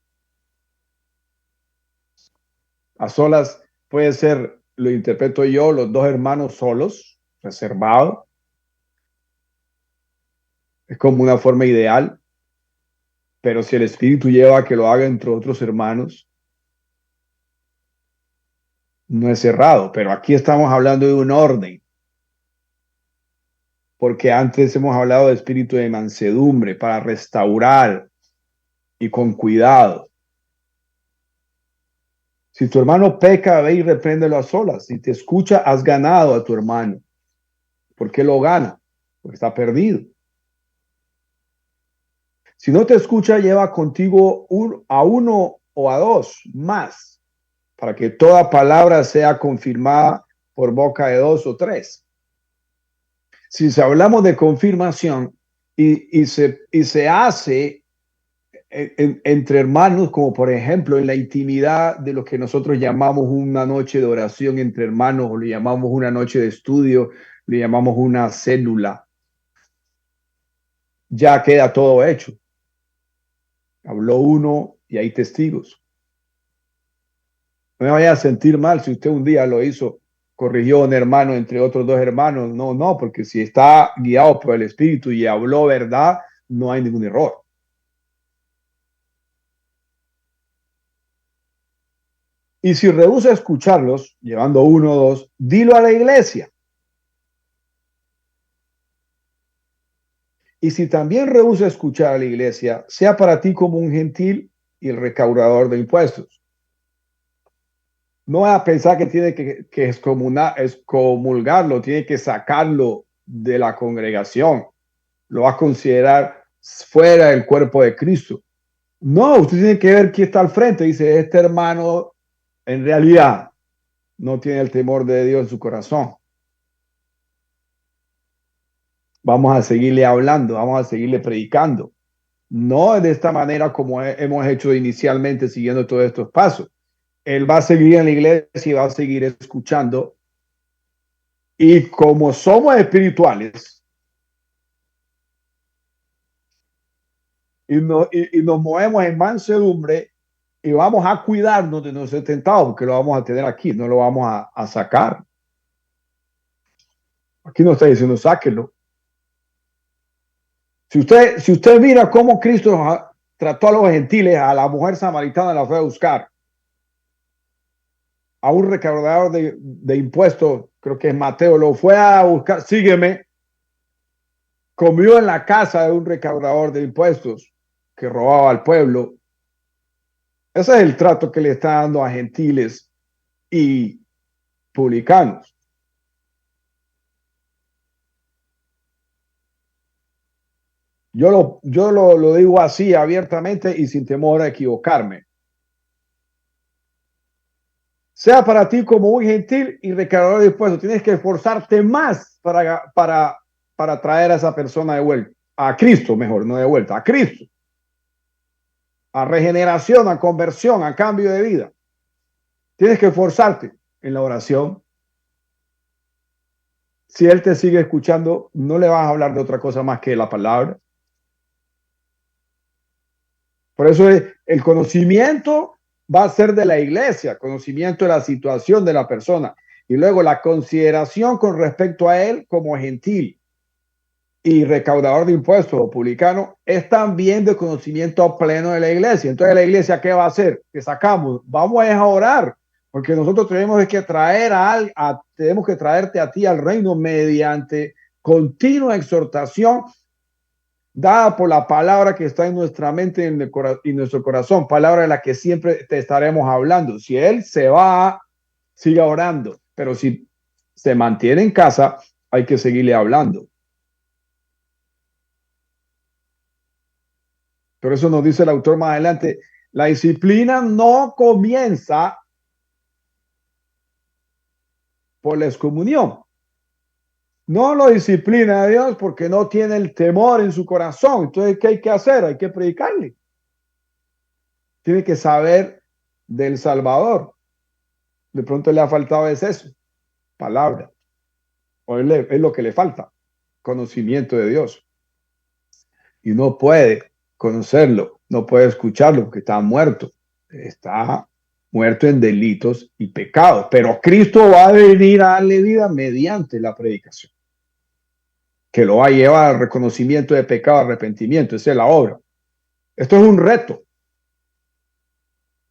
A solas puede ser, lo interpreto yo, los dos hermanos solos, reservados. Es como una forma ideal, pero si el Espíritu lleva a que lo haga entre otros hermanos, no es cerrado. Pero aquí estamos hablando de un orden, porque antes hemos hablado de espíritu de mansedumbre para restaurar y con cuidado. Si tu hermano peca, ve y repréndelo a solas. Si te escucha, has ganado a tu hermano. ¿Por qué lo gana? Porque está perdido. Si no te escucha, lleva contigo a uno o a dos más, para que toda palabra sea confirmada por boca de dos o tres. Si hablamos de confirmación y se hace entre hermanos, como por ejemplo en la intimidad de lo que nosotros llamamos una noche de oración entre hermanos, o le llamamos una noche de estudio, le llamamos una célula, ya queda todo hecho. Habló uno y hay testigos. No me vaya a sentir mal si usted un día lo hizo, corrigió a un hermano entre otros dos hermanos. No, porque si está guiado por el Espíritu y habló verdad, no hay ningún error. Y si rehúsa escucharlos, llevando uno o dos, dilo a la iglesia. Y si también rehúsa escuchar a la iglesia, sea para ti como un gentil y el recaudador de impuestos. No va a pensar que tiene que excomulgarlo, tiene que sacarlo de la congregación. Lo va a considerar fuera del cuerpo de Cristo. No, usted tiene que ver quién está al frente. Dice, este hermano en realidad no tiene el temor de Dios en su corazón. Vamos a seguirle hablando, vamos a seguirle predicando. No de esta manera como hemos hecho inicialmente siguiendo todos estos pasos. Él va a seguir en la iglesia y va a seguir escuchando. Y como somos espirituales y nos movemos en mansedumbre y vamos a cuidarnos de no ser tentados, porque lo vamos a tener aquí, no lo vamos a sacar. Aquí no está diciendo sáquenlo. Si usted mira cómo Cristo trató a los gentiles, a la mujer samaritana la fue a buscar, a un recaudador de impuestos, creo que es Mateo, lo fue a buscar, sígueme, comió en la casa de un recaudador de impuestos que robaba al pueblo. Ese es el trato que le está dando a gentiles y publicanos. Yo lo digo así abiertamente y sin temor a equivocarme. Sea para ti como un gentil y recaudador de impuestos. Tienes que esforzarte más para traer a esa persona de vuelta. A Cristo, mejor, no de vuelta, a Cristo. A regeneración, a conversión, a cambio de vida. Tienes que esforzarte en la oración. Si Él te sigue escuchando, no le vas a hablar de otra cosa más que la palabra. Por eso el conocimiento va a ser de la iglesia, conocimiento de la situación de la persona. Y luego la consideración con respecto a él como gentil y recaudador de impuestos o publicano es también de conocimiento pleno de la iglesia. Entonces la iglesia, ¿qué va a hacer? ¿Qué sacamos? Vamos a orar, porque nosotros tenemos que tenemos que traerte a ti al reino mediante continua exhortación dada por la palabra que está en nuestra mente y en nuestro corazón, palabra de la que siempre te estaremos hablando. Si él se va, siga orando, pero si se mantiene en casa, hay que seguirle hablando. Por eso nos dice el autor más adelante, la disciplina no comienza por la excomunión. No lo disciplina a Dios porque no tiene el temor en su corazón. Entonces, ¿qué hay que hacer? Hay que predicarle. Tiene que saber del Salvador. De pronto le ha faltado es eso, palabra. O es lo que le falta, conocimiento de Dios. Y no puede conocerlo, no puede escucharlo porque está muerto. Está muerto en delitos y pecados. Pero Cristo va a venir a darle vida mediante la predicación, que lo va a llevar al reconocimiento de pecado, arrepentimiento. Esa es la obra. Esto es un reto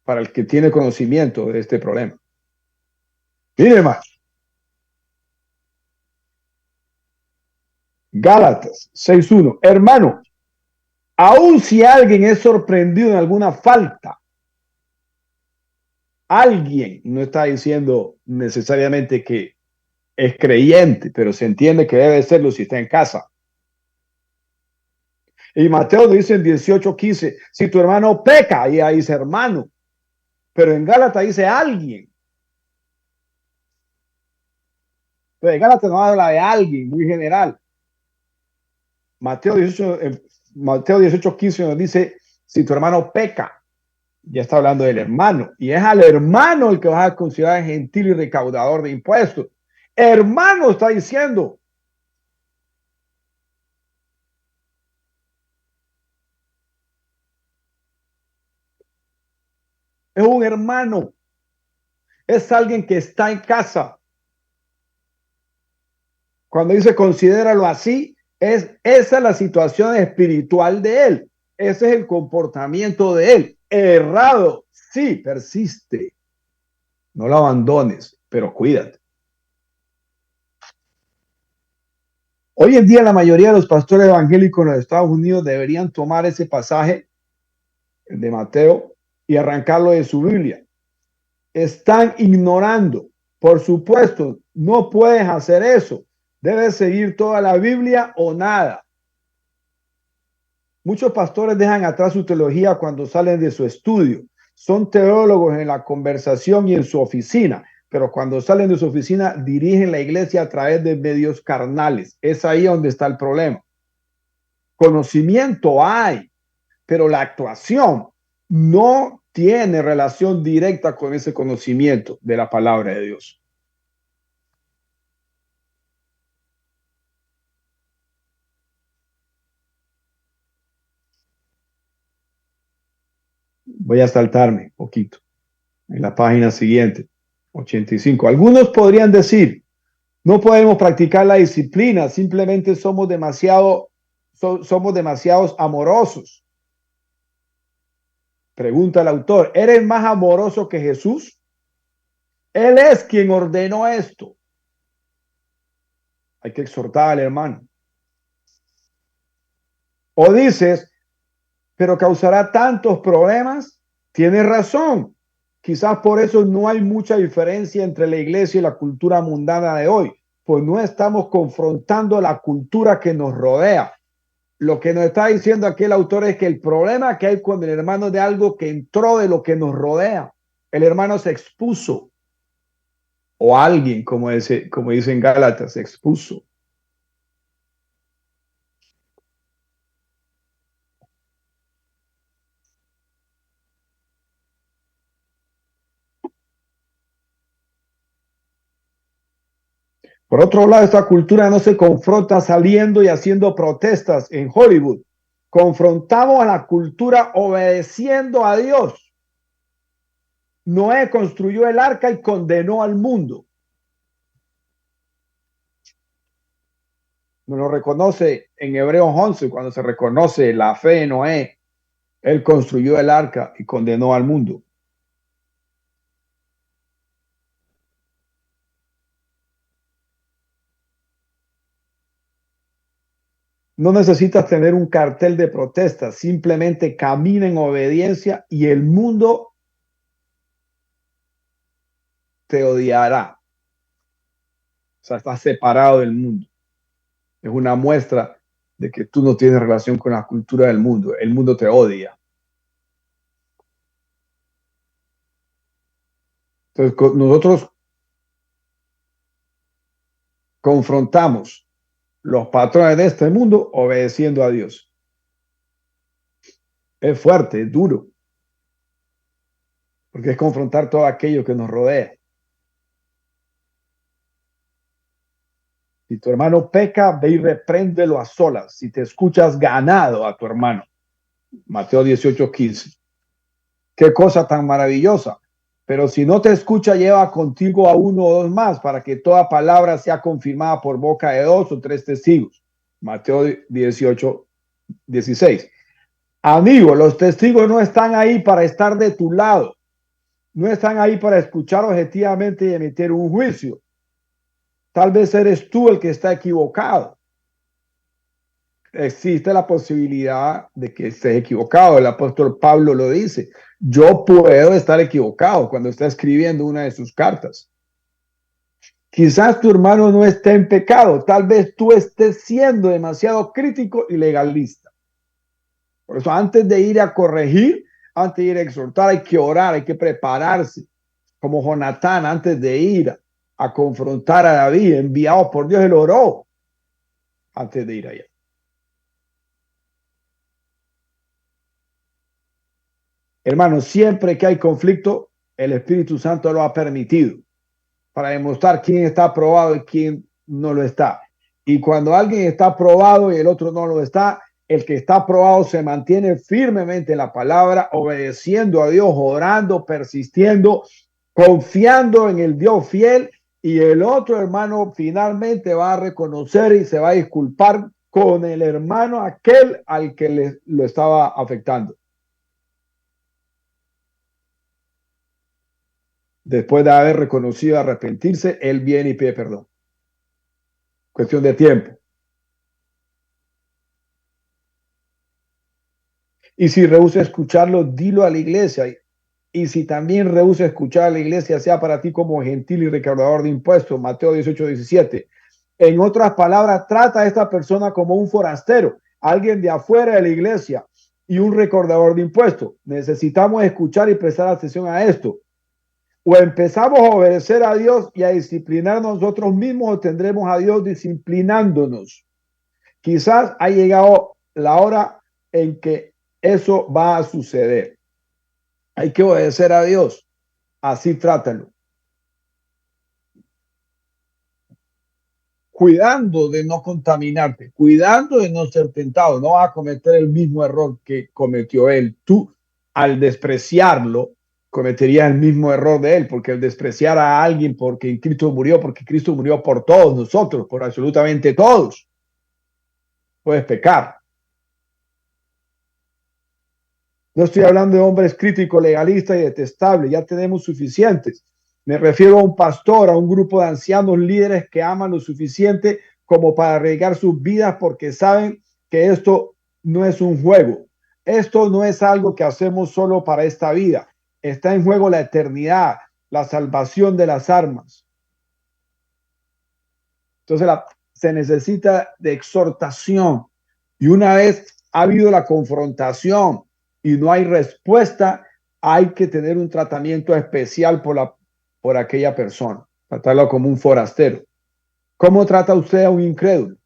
para el que tiene conocimiento de este problema. Mire más. Gálatas 6:1. Hermano, aun si alguien es sorprendido en alguna falta, alguien no está diciendo necesariamente que es creyente, pero se entiende que debe serlo si está en casa. Y Mateo dice en 18:15, si tu hermano peca, ahí dice hermano, pero en Gálatas dice alguien. Entonces, Gálatas no habla de alguien, muy general. Mateo 18:15 nos dice, si tu hermano peca, ya está hablando del hermano, y es al hermano el que vas a considerar gentil y recaudador de impuestos. Hermano está diciendo. Es un hermano. Es alguien que está en casa. Cuando dice considéralo así, esa es la situación espiritual de él. Ese es el comportamiento de él. Errado, sí, persiste. No lo abandones, pero cuídate. Hoy en día la mayoría de los pastores evangélicos en los Estados Unidos deberían tomar ese pasaje de Mateo y arrancarlo de su Biblia. Están ignorando. Por supuesto, no puedes hacer eso. Debes seguir toda la Biblia o nada. Muchos pastores dejan atrás su teología cuando salen de su estudio. Son teólogos en la conversación y en su oficina, pero cuando salen de su oficina dirigen la iglesia a través de medios carnales. Es ahí donde está el problema. Conocimiento hay, pero la actuación no tiene relación directa con ese conocimiento de la palabra de Dios. Voy a saltarme un poquito. En la página siguiente, 85. Algunos podrían decir, no podemos practicar la disciplina, simplemente somos demasiados amorosos. Pregunta el autor, ¿eres más amoroso que Jesús? Él es quien ordenó esto. Hay que exhortar al hermano. O dices, pero causará tantos problemas. Tienes razón. Quizás por eso no hay mucha diferencia entre la iglesia y la cultura mundana de hoy, pues no estamos confrontando la cultura que nos rodea. Lo que nos está diciendo aquí el autor es que el problema que hay con el hermano de algo que entró de lo que nos rodea. El hermano se expuso, o alguien, como dicen Gálatas, se expuso. Por otro lado, esta cultura no se confronta saliendo y haciendo protestas en Hollywood. Confrontamos a la cultura obedeciendo a Dios. Noé construyó el arca y condenó al mundo. Nos lo reconoce en Hebreos 11, cuando se reconoce la fe de Noé. Él construyó el arca y condenó al mundo. No necesitas tener un cartel de protesta, simplemente camina en obediencia y el mundo te odiará. O sea, estás separado del mundo. Es una muestra de que tú no tienes relación con la cultura del mundo. El mundo te odia. Entonces, nosotros confrontamos los patrones de este mundo obedeciendo a Dios. Es fuerte, es duro, porque es confrontar todo aquello que nos rodea. Si tu hermano peca, ve y repréndelo a solas. Si te escuchas ganado a tu hermano. Mateo 18:15. Qué cosa tan maravillosa. Pero si no te escucha, lleva contigo a uno o dos más para que toda palabra sea confirmada por boca de dos o tres testigos. Mateo 18:16. Amigo, los testigos no están ahí para estar de tu lado. No están ahí para escuchar objetivamente y emitir un juicio. Tal vez eres tú el que está equivocado. Existe la posibilidad de que estés equivocado. El apóstol Pablo lo dice. Yo puedo estar equivocado cuando está escribiendo una de sus cartas. Quizás tu hermano no esté en pecado. Tal vez tú estés siendo demasiado crítico y legalista. Por eso, antes de ir a corregir, antes de ir a exhortar, hay que orar, hay que prepararse. Como Jonatán, antes de ir a confrontar a David, enviado por Dios, él oró antes de ir allá. Hermano, siempre que hay conflicto, el Espíritu Santo lo ha permitido para demostrar quién está aprobado y quién no lo está. Y cuando alguien está aprobado y el otro no lo está, el que está aprobado se mantiene firmemente en la palabra, obedeciendo a Dios, orando, persistiendo, confiando en el Dios fiel, y el otro hermano finalmente va a reconocer y se va a disculpar con el hermano aquel al que lo estaba afectando. Después de haber reconocido arrepentirse, él viene y pide perdón. Cuestión de tiempo. Y si rehúsa escucharlo, dilo a la iglesia. Y si también rehúsa escuchar a la iglesia, sea para ti como gentil y recaudador de impuestos. Mateo 18:17. En otras palabras, trata a esta persona como un forastero, alguien de afuera de la iglesia y un recaudador de impuestos. Necesitamos escuchar y prestar atención a esto. O empezamos a obedecer a Dios y a disciplinar nosotros mismos, o tendremos a Dios disciplinándonos. Quizás ha llegado la hora en que eso va a suceder. Hay que obedecer a Dios. Así trátalo. Cuidando de no contaminarte, cuidando de no ser tentado. No vas a cometer el mismo error que cometió él. Tú, al despreciarlo, cometerías el mismo error de él, porque el despreciar a alguien porque Cristo murió por todos nosotros, por absolutamente todos, puedes pecar. No estoy hablando de hombres críticos, legalistas y detestables, ya tenemos suficientes. Me refiero a un pastor, a un grupo de ancianos líderes que aman lo suficiente como para arriesgar sus vidas porque saben que esto no es un juego. Esto no es algo que hacemos solo para esta vida. Está en juego la eternidad, la salvación de las almas. Entonces se necesita de exhortación. Y una vez ha habido la confrontación y no hay respuesta, hay que tener un tratamiento especial por aquella persona, tratarlo como un forastero. ¿Cómo trata usted a un incrédulo?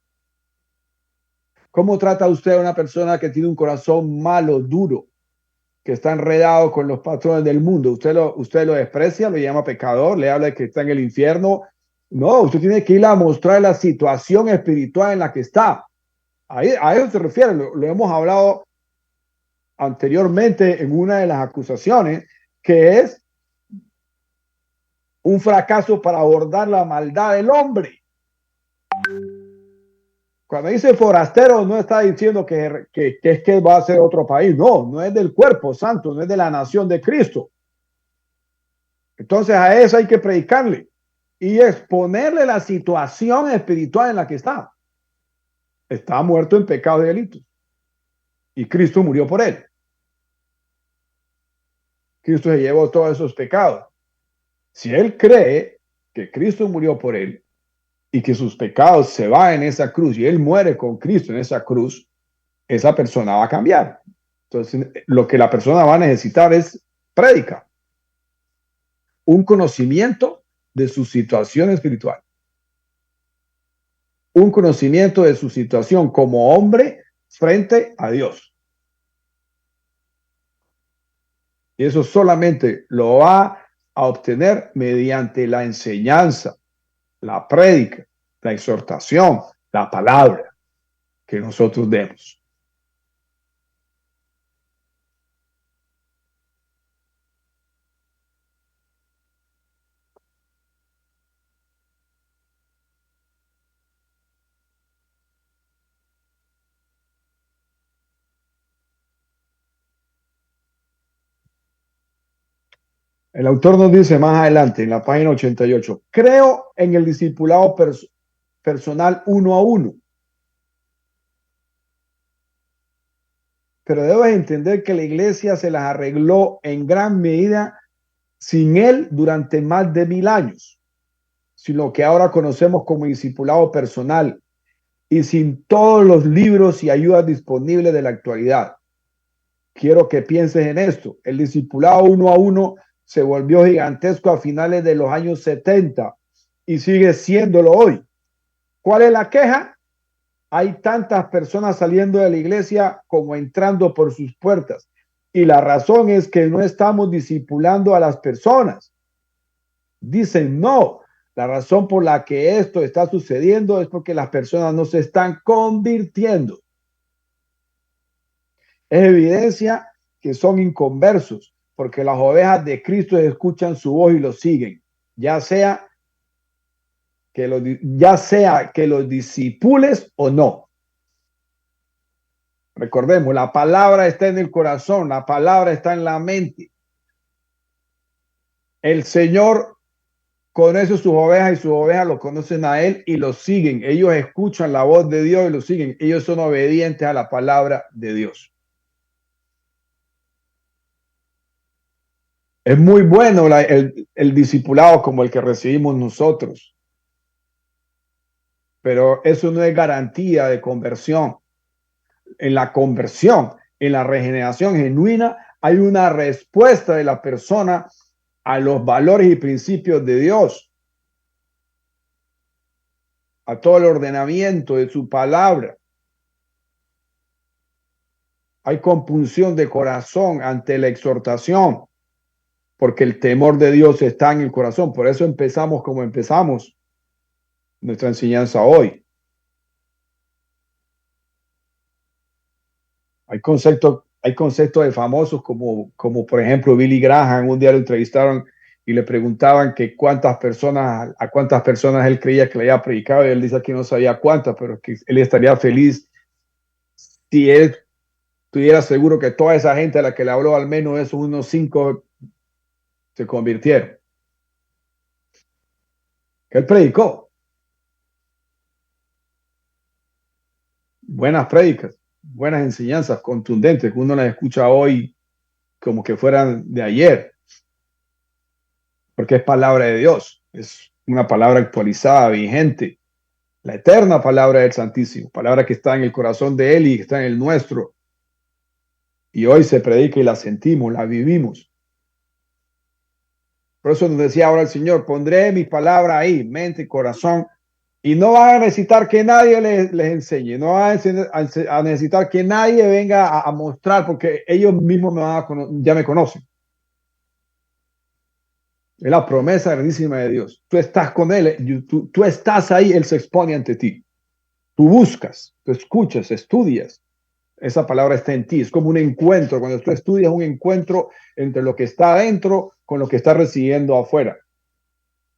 ¿Cómo trata usted a una persona que tiene un corazón malo, duro, que está enredado con los patrones del mundo? Usted lo desprecia, lo llama pecador, le habla de que está en el infierno. No, usted tiene que ir a mostrar la situación espiritual en la que está. Ahí, a eso se refiere, lo hemos hablado anteriormente en una de las acusaciones, que es un fracaso para abordar la maldad del hombre. Cuando dice forastero, no está diciendo que es que va a ser otro país. No, no es del cuerpo santo, no es de la nación de Cristo. Entonces a eso hay que predicarle y exponerle la situación espiritual en la que está. Está muerto en pecados y delitos. Y Cristo murió por él. Cristo se llevó todos esos pecados. Si él cree que Cristo murió por él y que sus pecados se van en esa cruz y él muere con Cristo en esa cruz, esa persona va a cambiar. Entonces, lo que la persona va a necesitar es prédica, un conocimiento de su situación espiritual, un conocimiento de su situación como hombre frente a Dios. Y eso solamente lo va a obtener mediante la enseñanza, la prédica, la exhortación, la palabra que nosotros demos. El autor nos dice más adelante en la página 88, creo en el discipulado personal uno a uno, pero debes entender que la iglesia se las arregló en gran medida sin él durante más de 1000 años, sin lo que ahora conocemos como discipulado personal y sin todos los libros y ayudas disponibles de la actualidad. Quiero que pienses en esto. El discipulado uno a uno se volvió gigantesco a finales de los años 70 y sigue siéndolo hoy. ¿Cuál es la queja? Hay tantas personas saliendo de la iglesia como entrando por sus puertas. Y la razón es que no estamos discipulando a las personas. Dicen no. La razón por la que esto está sucediendo es porque las personas no se están convirtiendo. Es evidencia que son inconversos, porque las ovejas de Cristo escuchan su voz y lo siguen, ya sea que los disipules o no. Recordemos, la palabra está en el corazón, la palabra está en la mente. El Señor conoce sus ovejas y sus ovejas lo conocen a Él y lo siguen. Ellos escuchan la voz de Dios y lo siguen. Ellos son obedientes a la palabra de Dios. Es muy bueno el discipulado como el que recibimos nosotros, pero eso no es garantía de conversión. En la conversión, en la regeneración genuina, hay una respuesta de la persona a los valores y principios de Dios, a todo el ordenamiento de su palabra. Hay compunción de corazón ante la exhortación, porque el temor de Dios está en el corazón. Por eso empezamos como empezamos nuestra enseñanza hoy. Hay conceptos de famosos como por ejemplo Billy Graham. Un día lo entrevistaron y le preguntaban que a cuántas personas él creía que le había predicado, y él dice que no sabía cuántas, pero que él estaría feliz si él estuviera seguro que toda esa gente a la que le habló, al menos esos unos 5 se convirtieron. Que él predicó buenas prédicas, buenas enseñanzas contundentes que uno las escucha hoy como que fueran de ayer, porque es palabra de Dios, es una palabra actualizada, vigente, la eterna palabra del Santísimo, palabra que está en el corazón de Él y que está en el nuestro. Y hoy se predica y la sentimos, la vivimos. Por eso nos decía ahora el Señor: pondré mis palabras ahí, mente y corazón, y no van a necesitar que nadie les enseñe, no van a necesitar que nadie venga a mostrar, porque ellos mismos ya me conocen. Es la promesa grandísima de Dios. Tú estás con Él, tú estás ahí, Él se expone ante ti. Tú buscas, tú escuchas, estudias. Esa palabra está en ti. Es como un encuentro. Cuando tú estudias, un encuentro entre lo que está adentro con lo que está recibiendo afuera.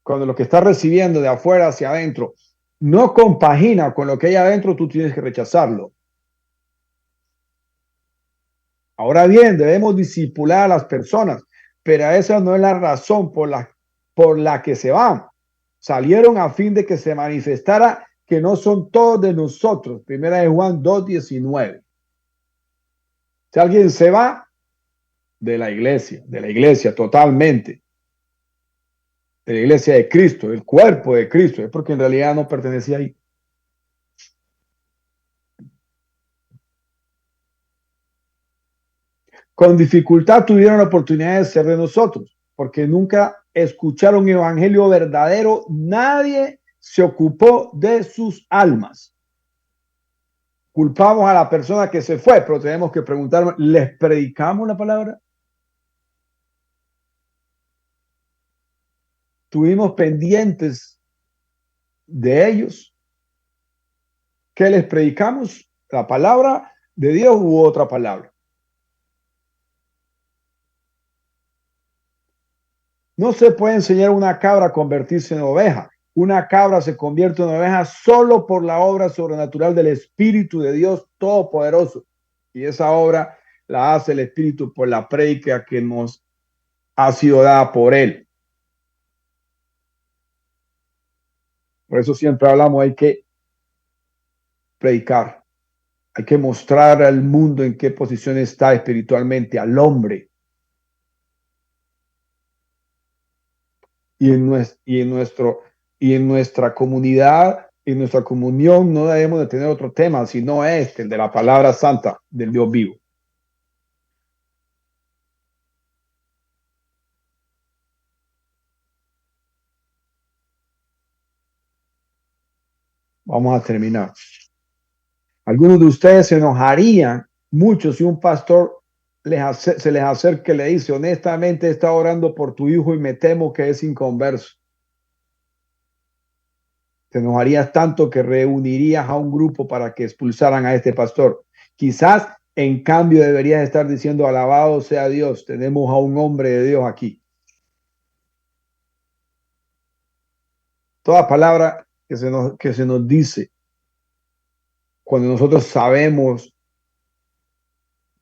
Cuando lo que está recibiendo de afuera hacia adentro no compagina con lo que hay adentro, tú tienes que rechazarlo. Ahora bien, debemos discipular a las personas, pero esa no es la razón por la que se van. Salieron a fin de que se manifestara que no son todos de nosotros. Primera de Juan 2:19. Si alguien se va de la iglesia totalmente, de la iglesia de Cristo, del cuerpo de Cristo, es porque en realidad no pertenecía ahí. Con dificultad tuvieron la oportunidad de ser de nosotros, porque nunca escucharon evangelio verdadero. Nadie se ocupó de sus almas. Culpamos a la persona que se fue, pero tenemos que preguntarnos: ¿les predicamos la palabra? ¿Tuvimos pendientes de ellos? ¿Qué les predicamos? ¿La palabra de Dios u otra palabra? No se puede enseñar a una cabra a convertirse en oveja. Una cabra se convierte en oveja solo por la obra sobrenatural del Espíritu de Dios Todopoderoso. Y esa obra la hace el Espíritu por la prédica que nos ha sido dada por Él. Por eso siempre hablamos: hay que predicar, hay que mostrar al mundo en qué posición está espiritualmente, al hombre. Y en nuestra comunidad, en nuestra comunión, no debemos de tener otro tema, sino el de la palabra santa del Dios vivo. Vamos a terminar. Algunos de ustedes se enojarían mucho si un pastor se les acerca y le dice: honestamente, he estado orando por tu hijo y me temo que es inconverso. Te enojarías tanto que reunirías a un grupo para que expulsaran a este pastor. Quizás, en cambio, deberías estar diciendo: alabado sea Dios, tenemos a un hombre de Dios aquí. Toda palabra que se nos dice, cuando nosotros sabemos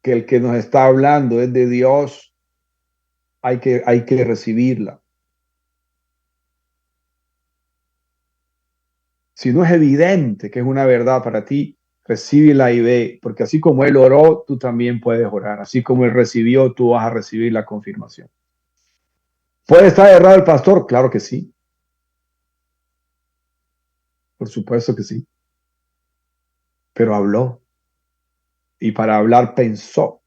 que el que nos está hablando es de Dios, hay que recibirla. Si no es evidente que es una verdad para ti, recíbela y ve, porque así como él oró, tú también puedes orar. Así como él recibió, tú vas a recibir la confirmación. ¿Puede estar errado el pastor? Claro que sí. Por supuesto que sí. Pero habló. Y para hablar pensó.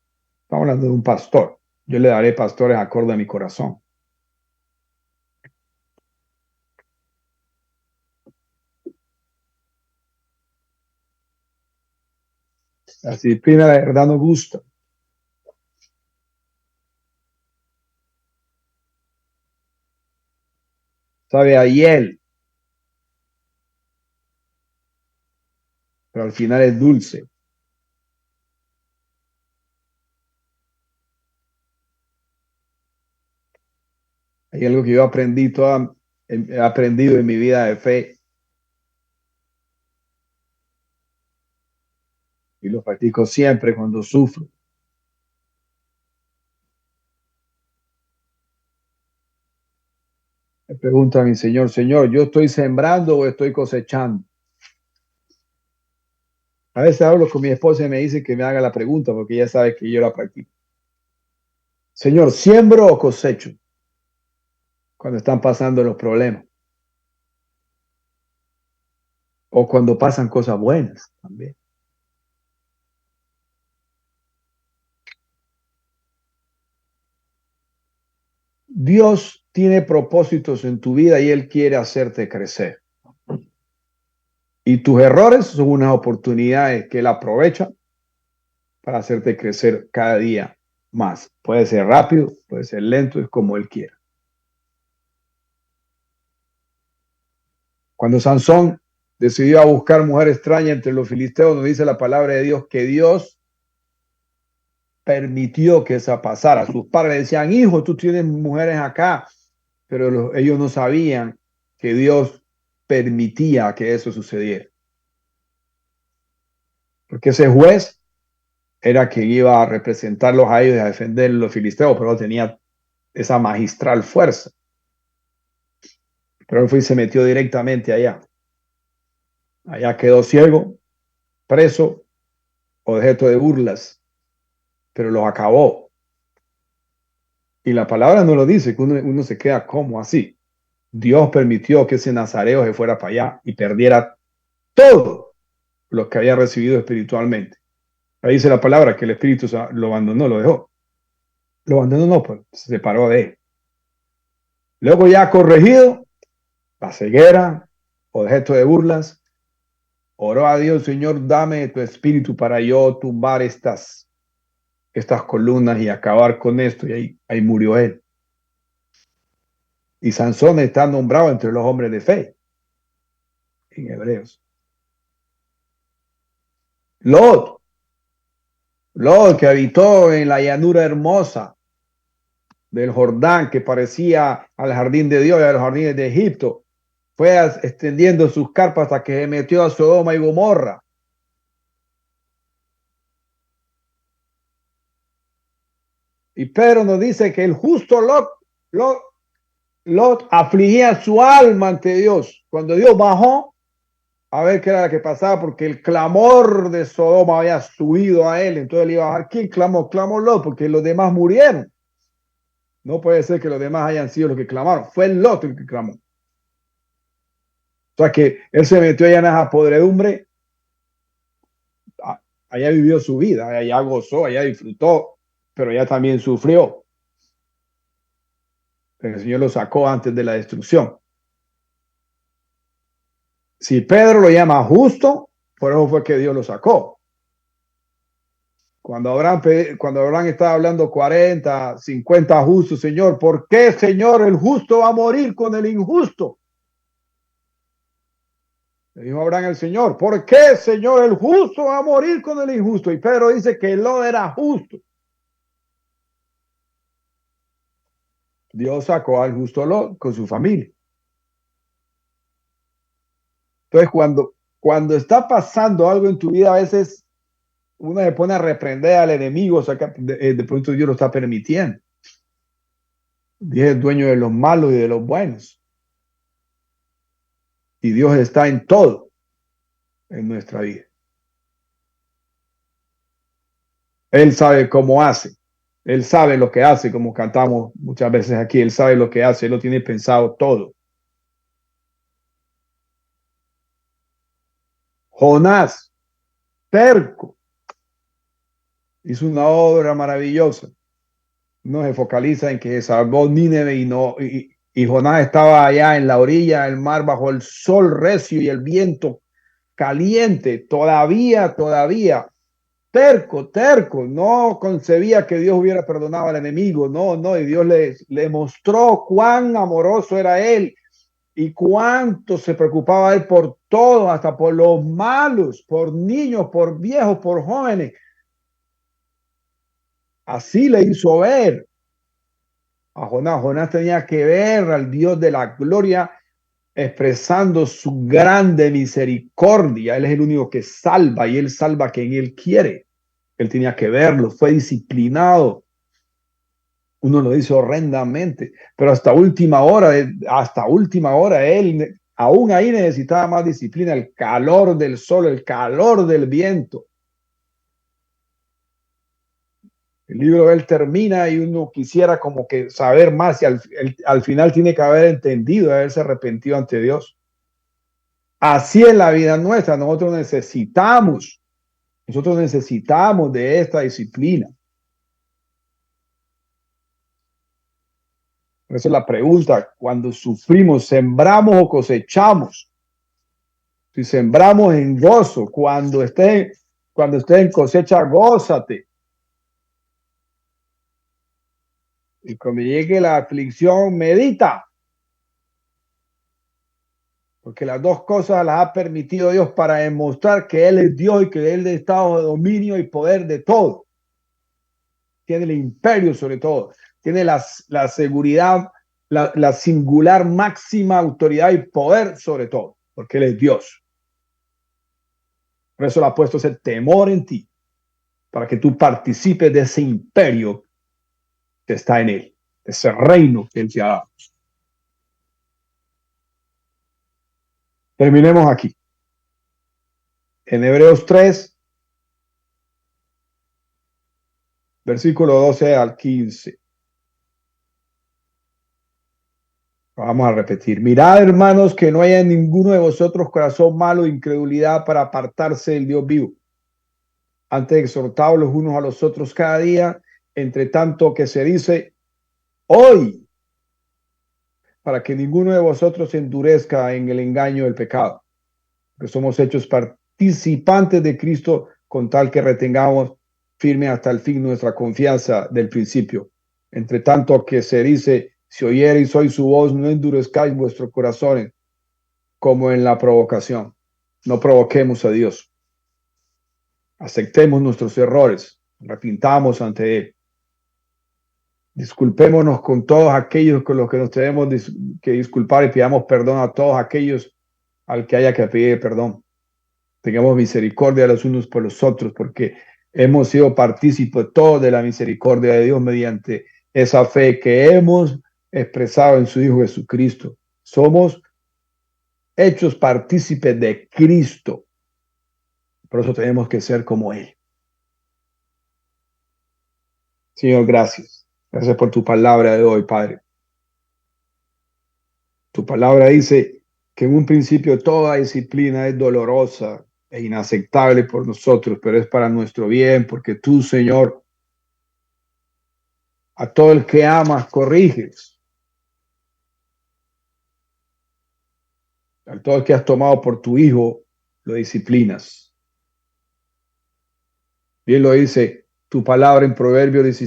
Estamos hablando de un pastor. Yo le daré pastores acorde a mi corazón. La disciplina de verdad no gusta. Sabe a hiel, pero al final es dulce. Hay algo que yo aprendí he aprendido en mi vida de fe y lo practico siempre cuando sufro. Me pregunto a mi Señor, Señor, ¿yo estoy sembrando o estoy cosechando? A veces hablo con mi esposa y me dice que me haga la pregunta porque ella sabe que yo la practico. Señor, ¿siembro o cosecho? Cuando están pasando los problemas o cuando pasan cosas buenas también. Dios tiene propósitos en tu vida y Él quiere hacerte crecer. Y tus errores son unas oportunidades que Él aprovecha para hacerte crecer cada día más. Puede ser rápido, puede ser lento, es como Él quiera. Cuando Sansón decidió a buscar mujer extraña entre los filisteos, nos dice la palabra de Dios que Dios permitió que esa pasara. Sus padres le decían, hijo, tú tienes mujeres acá, pero ellos no sabían que Dios permitía que eso sucediera. Porque ese juez era quien iba a representarlos a ellos y a defender a los filisteos, pero no tenía esa magistral fuerza. Pero él fue y se metió directamente allá. Allá quedó ciego, preso, objeto de burlas, pero los acabó. Y la palabra no lo dice, que uno se queda como así. Dios permitió que ese nazareo se fuera para allá y perdiera todo lo que había recibido espiritualmente. Ahí dice la palabra que el espíritu lo abandonó, lo dejó. Lo abandonó, no, pues se separó de él. Luego ya corregido, la ceguera, objeto de burlas, oró a Dios, Señor, dame tu espíritu para yo tumbar estas columnas y acabar con esto. Y ahí murió él. Y Sansón está nombrado entre los hombres de fe en Hebreos. Lot, que habitó en la llanura hermosa del Jordán, que parecía al jardín de Dios y a los jardines de Egipto, fue extendiendo sus carpas hasta que se metió a Sodoma y Gomorra. Y Pedro nos dice que el justo Lot afligía su alma ante Dios. Cuando Dios bajó a ver qué era lo que pasaba, porque el clamor de Sodoma había subido a él. Entonces le iba a bajar. ¿Quién clamó? Clamó Lot, porque los demás murieron. No puede ser que los demás hayan sido los que clamaron. Fue el Lot el que clamó. O sea que él se metió allá en esa podredumbre. Allá vivió su vida, allá gozó, allá disfrutó, pero allá también sufrió. El Señor lo sacó antes de la destrucción. Si Pedro lo llama justo, por eso fue que Dios lo sacó. Cuando Abraham estaba hablando 40, 50 justos, Señor, ¿por qué, Señor, el justo va a morir con el injusto? Le dijo Abraham al Señor, ¿por qué, Señor, el justo va a morir con el injusto? Y Pedro dice que Lot era justo. Dios sacó al justo Lot con su familia. Entonces, cuando está pasando algo en tu vida, a veces uno se pone a reprender al enemigo, o sea, que de pronto Dios lo está permitiendo. Dios es dueño de los malos y de los buenos. Y Dios está en todo en nuestra vida. Él sabe cómo hace. Él sabe lo que hace, como cantamos muchas veces aquí. Él sabe lo que hace. Él lo tiene pensado todo. Jonás, terco, hizo una obra maravillosa. No se focaliza en que salvó Nínive y Jonás estaba allá en la orilla del mar bajo el sol recio y el viento caliente. Todavía, terco, no concebía que Dios hubiera perdonado al enemigo, no, y Dios le mostró cuán amoroso era él y cuánto se preocupaba él por todo, hasta por los malos, por niños, por viejos, por jóvenes. Así le hizo ver a Jonás. Jonás tenía que ver al Dios de la gloria expresando su grande misericordia. Él es el único que salva y él salva a quien él quiere. Él tenía que verlo, fue disciplinado. Uno lo dice horrendamente, pero hasta última hora, él aún ahí necesitaba más disciplina, el calor del sol, el calor del viento. El libro de él termina y uno quisiera como que saber más y al final tiene que haber entendido, haberse arrepentido ante Dios. Así es la vida nuestra, nosotros necesitamos de esta disciplina. Esa es la pregunta, cuando sufrimos, ¿sembramos o cosechamos? Si sembramos en gozo, cuando esté en cosecha, gózate. Y cuando llegue la aflicción, medita. Porque las dos cosas las ha permitido Dios para demostrar que Él es Dios y que Él está bajo dominio y poder de todo. Tiene el imperio sobre todo. Tiene la seguridad, la singular máxima autoridad y poder sobre todo. Porque Él es Dios. Por eso le ha puesto ese temor en ti. Para que tú participes de ese imperio que está en Él. Ese reino que Él te ha dado. Terminemos aquí. En Hebreos 3, versículo 12 al 15. Vamos a repetir. Mirad, hermanos, que no haya en ninguno de vosotros corazón malo, incredulidad para apartarse del Dios vivo. Antes exhortaos los unos a los otros cada día, entre tanto que se dice hoy, para que ninguno de vosotros se endurezca en el engaño del pecado. Que somos hechos participantes de Cristo con tal que retengamos firme hasta el fin nuestra confianza del principio. Entre tanto que se dice, si oyereis hoy su voz, no endurezcáis vuestros corazones como en la provocación. No provoquemos a Dios. Aceptemos nuestros errores, arrepintamos ante Él. Disculpémonos con todos aquellos con los que nos tenemos que disculpar y pidamos perdón a todos aquellos al que haya que pedir perdón. Tengamos misericordia los unos por los otros, porque hemos sido partícipes todos de la misericordia de Dios mediante esa fe que hemos expresado en su Hijo Jesucristo. Somos hechos partícipes de Cristo. Por eso tenemos que ser como Él. Señor, gracias. Gracias por tu palabra de hoy, Padre. Tu palabra dice que en un principio toda disciplina es dolorosa e inaceptable por nosotros, pero es para nuestro bien, porque tú, Señor, a todo el que amas, corriges. A todo el que has tomado por tu Hijo, lo disciplinas. Bien lo dice tu palabra en Proverbios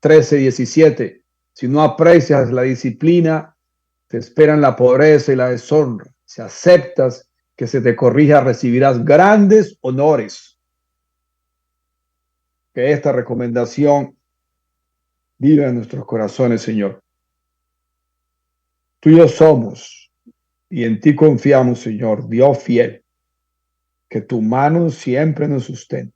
13:17. Si no aprecias la disciplina, te esperan la pobreza y la deshonra. Si aceptas que se te corrija, recibirás grandes honores. Que esta recomendación viva en nuestros corazones, Señor. Tú y yo somos, y en ti confiamos, Señor, Dios fiel. Que tu mano siempre nos sustente.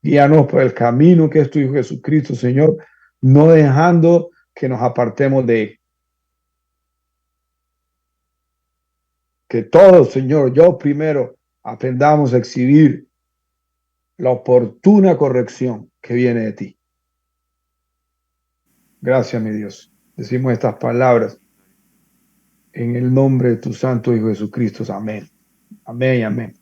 Guíanos por el camino que es tu Hijo Jesucristo, Señor, no dejando que nos apartemos de Él. que todos, Señor, yo primero, aprendamos a exhibir la oportuna corrección que viene de ti. Gracias, mi Dios. Decimos estas palabras en el nombre de tu Santo Hijo Jesucristo. Amén. Amén y amén.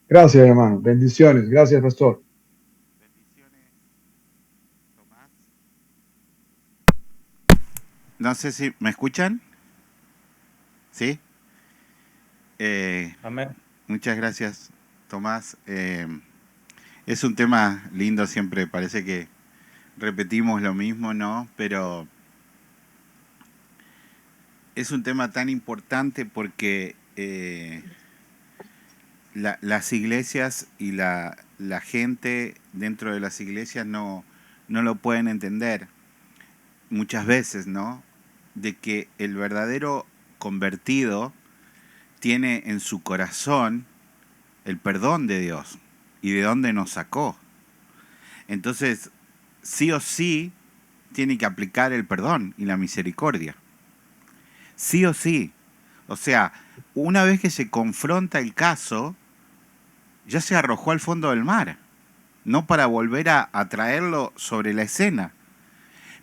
Gracias, hermano. Bendiciones. Gracias, pastor. Bendiciones, Tomás. No sé si me escuchan. ¿Sí? Amén. Muchas gracias, Tomás. Es un tema lindo siempre. Parece que repetimos lo mismo, ¿no? Pero es un tema tan importante porque las iglesias y la gente dentro de las iglesias no lo pueden entender muchas veces, ¿no? De que el verdadero convertido tiene en su corazón el perdón de Dios y de dónde nos sacó. Entonces, sí o sí, tiene que aplicar el perdón y la misericordia. Sí o sí. O sea, una vez que se confronta el caso, ya se arrojó al fondo del mar, no para volver a traerlo sobre la escena.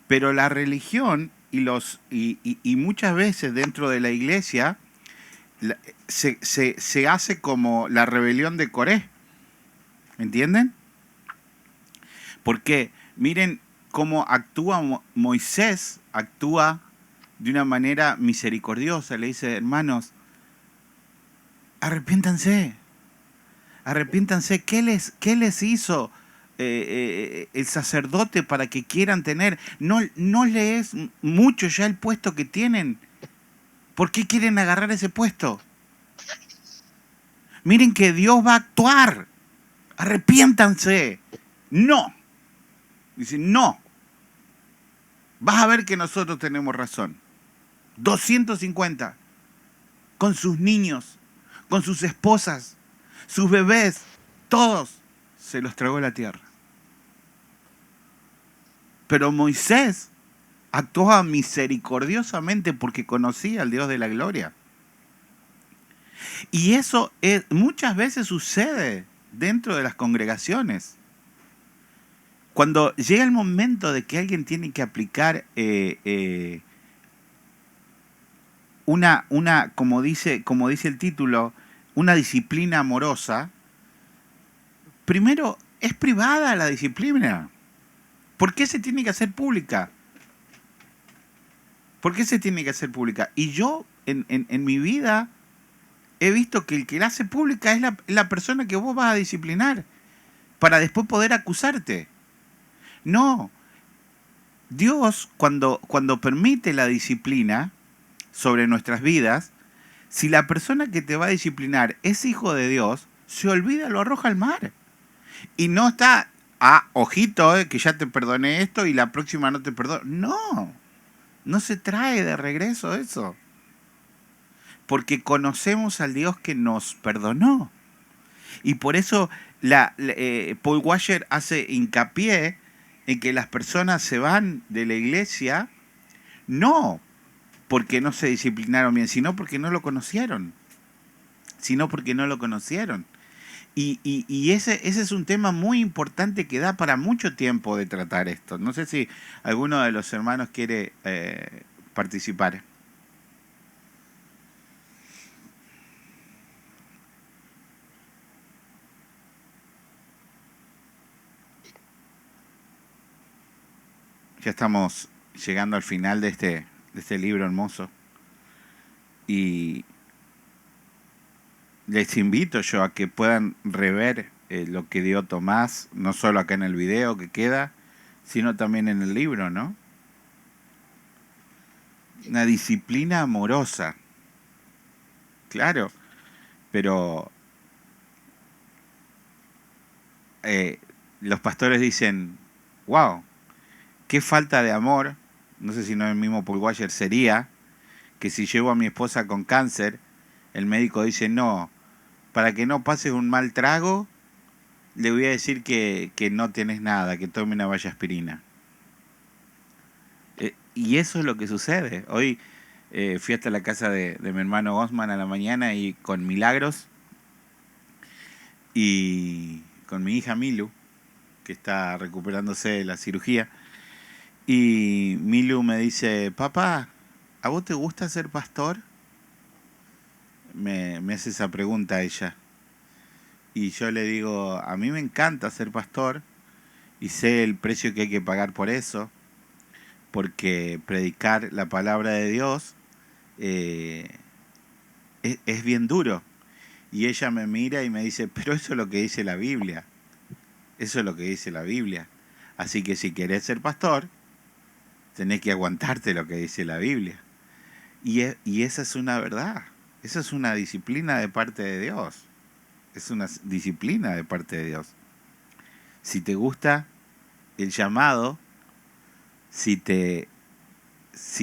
Pero la religión y muchas veces dentro de la iglesia se hace como la rebelión de Coré. ¿Entienden? Porque miren cómo actúa Moisés, actúa de una manera misericordiosa. Le dice, hermanos, arrepiéntanse, arrepiéntanse. ¿Qué les hizo el sacerdote para que quieran tener? No le es mucho ya el puesto que tienen. ¿Por qué quieren agarrar ese puesto? Miren que Dios va a actuar. Arrepiéntanse. No. Dice, no. Vas a ver que nosotros tenemos razón. 250. Con sus niños, con sus esposas, sus bebés, todos se los tragó la tierra. Pero Moisés actuaba misericordiosamente porque conocía al Dios de la gloria. Y eso muchas veces sucede dentro de las congregaciones. Cuando llega el momento de que alguien tiene que aplicar como dice el título, una disciplina amorosa, primero es privada la disciplina. ¿Por qué se tiene que hacer pública? ¿Por qué se tiene que hacer pública? Y yo en mi vida he visto que el que la hace pública es la persona que vos vas a disciplinar para después poder acusarte. No. Dios, cuando permite la disciplina sobre nuestras vidas, si la persona que te va a disciplinar es hijo de Dios, se olvida, lo arroja al mar. Y no está, ojito, que ya te perdoné esto y la próxima no te perdono. No, no se trae de regreso eso. Porque conocemos al Dios que nos perdonó. Y por eso Paul Washer hace hincapié en que las personas se van de la iglesia no porque no se disciplinaron bien, sino porque no lo conocieron. Y ese es un tema muy importante que da para mucho tiempo de tratar esto. No sé si alguno de los hermanos quiere participar. Ya estamos llegando al final de este libro hermoso. Y les invito yo a que puedan rever lo que dio Tomás, no solo acá en el video que queda, sino también en el libro, ¿no? Una disciplina amorosa. Claro, pero los pastores dicen, wow, qué falta de amor, no sé si no el mismo Paul Washer, sería que si llevo a mi esposa con cáncer, el médico dice, no, para que no pases un mal trago, le voy a decir que no tienes nada, que tome una valla aspirina. Y eso es lo que sucede. Hoy Fui hasta la casa de mi hermano Osman a la mañana y con Milagros y con mi hija Milu, que está recuperándose de la cirugía. Y Milu me dice, papá, ¿a vos te gusta ser pastor? Me hace esa pregunta a ella. Y yo le digo, a mí me encanta ser pastor y sé el precio que hay que pagar por eso, porque predicar la palabra de Dios eh, es bien duro. Y ella me mira y me dice, pero eso es lo que dice la Biblia. Eso es lo que dice la Biblia. Así que si querés ser pastor, tenés que aguantarte lo que dice la Biblia. Y esa es una verdad. Esa es una disciplina de parte de Dios. Es una disciplina de parte de Dios. Si te gusta el llamado, si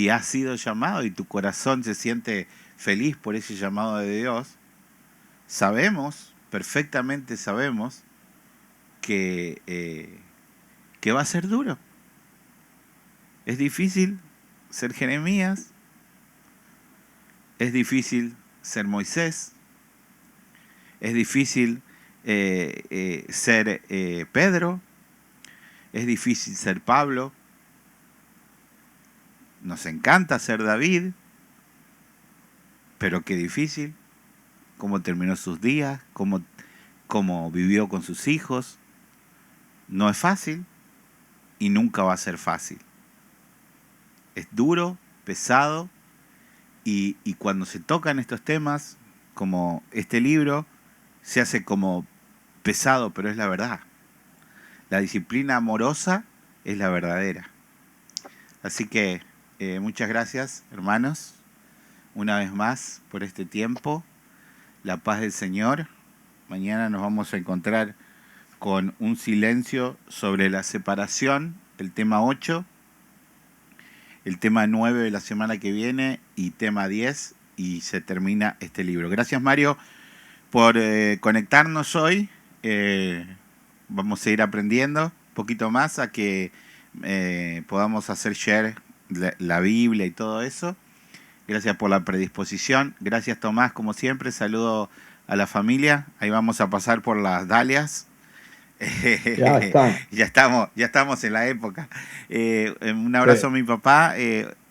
has sido llamado y tu corazón se siente feliz por ese llamado de Dios, perfectamente sabemos que va a ser duro. Es difícil ser Jeremías, es difícil ser Moisés, es difícil ser Pedro, es difícil ser Pablo, nos encanta ser David, pero qué difícil, cómo terminó sus días, cómo vivió con sus hijos. No es fácil y nunca va a ser fácil. Es duro, pesado, y cuando se tocan estos temas, como este libro, se hace como pesado, pero es la verdad. La disciplina amorosa es la verdadera. Así que muchas gracias, hermanos, una vez más por este tiempo. La paz del Señor. Mañana nos vamos a encontrar con un silencio sobre la separación, el tema 8, el tema 9 de la semana que viene y tema 10, y se termina este libro. Gracias, Mario, por conectarnos hoy. Vamos a ir aprendiendo un poquito más a que podamos hacer share la Biblia y todo eso. Gracias por la predisposición. Gracias, Tomás, como siempre. Saludo a la familia. Ahí vamos a pasar por las dalias. Ya están. Ya estamos en la época. Un Sí. abrazo a mi papá.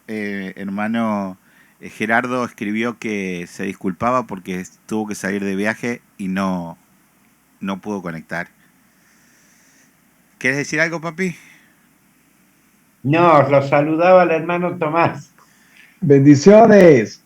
Hermano Gerardo escribió que se disculpaba porque tuvo que salir de viaje y no pudo conectar. ¿Quieres decir algo, papi? No, os lo saludaba el hermano Tomás. Bendiciones.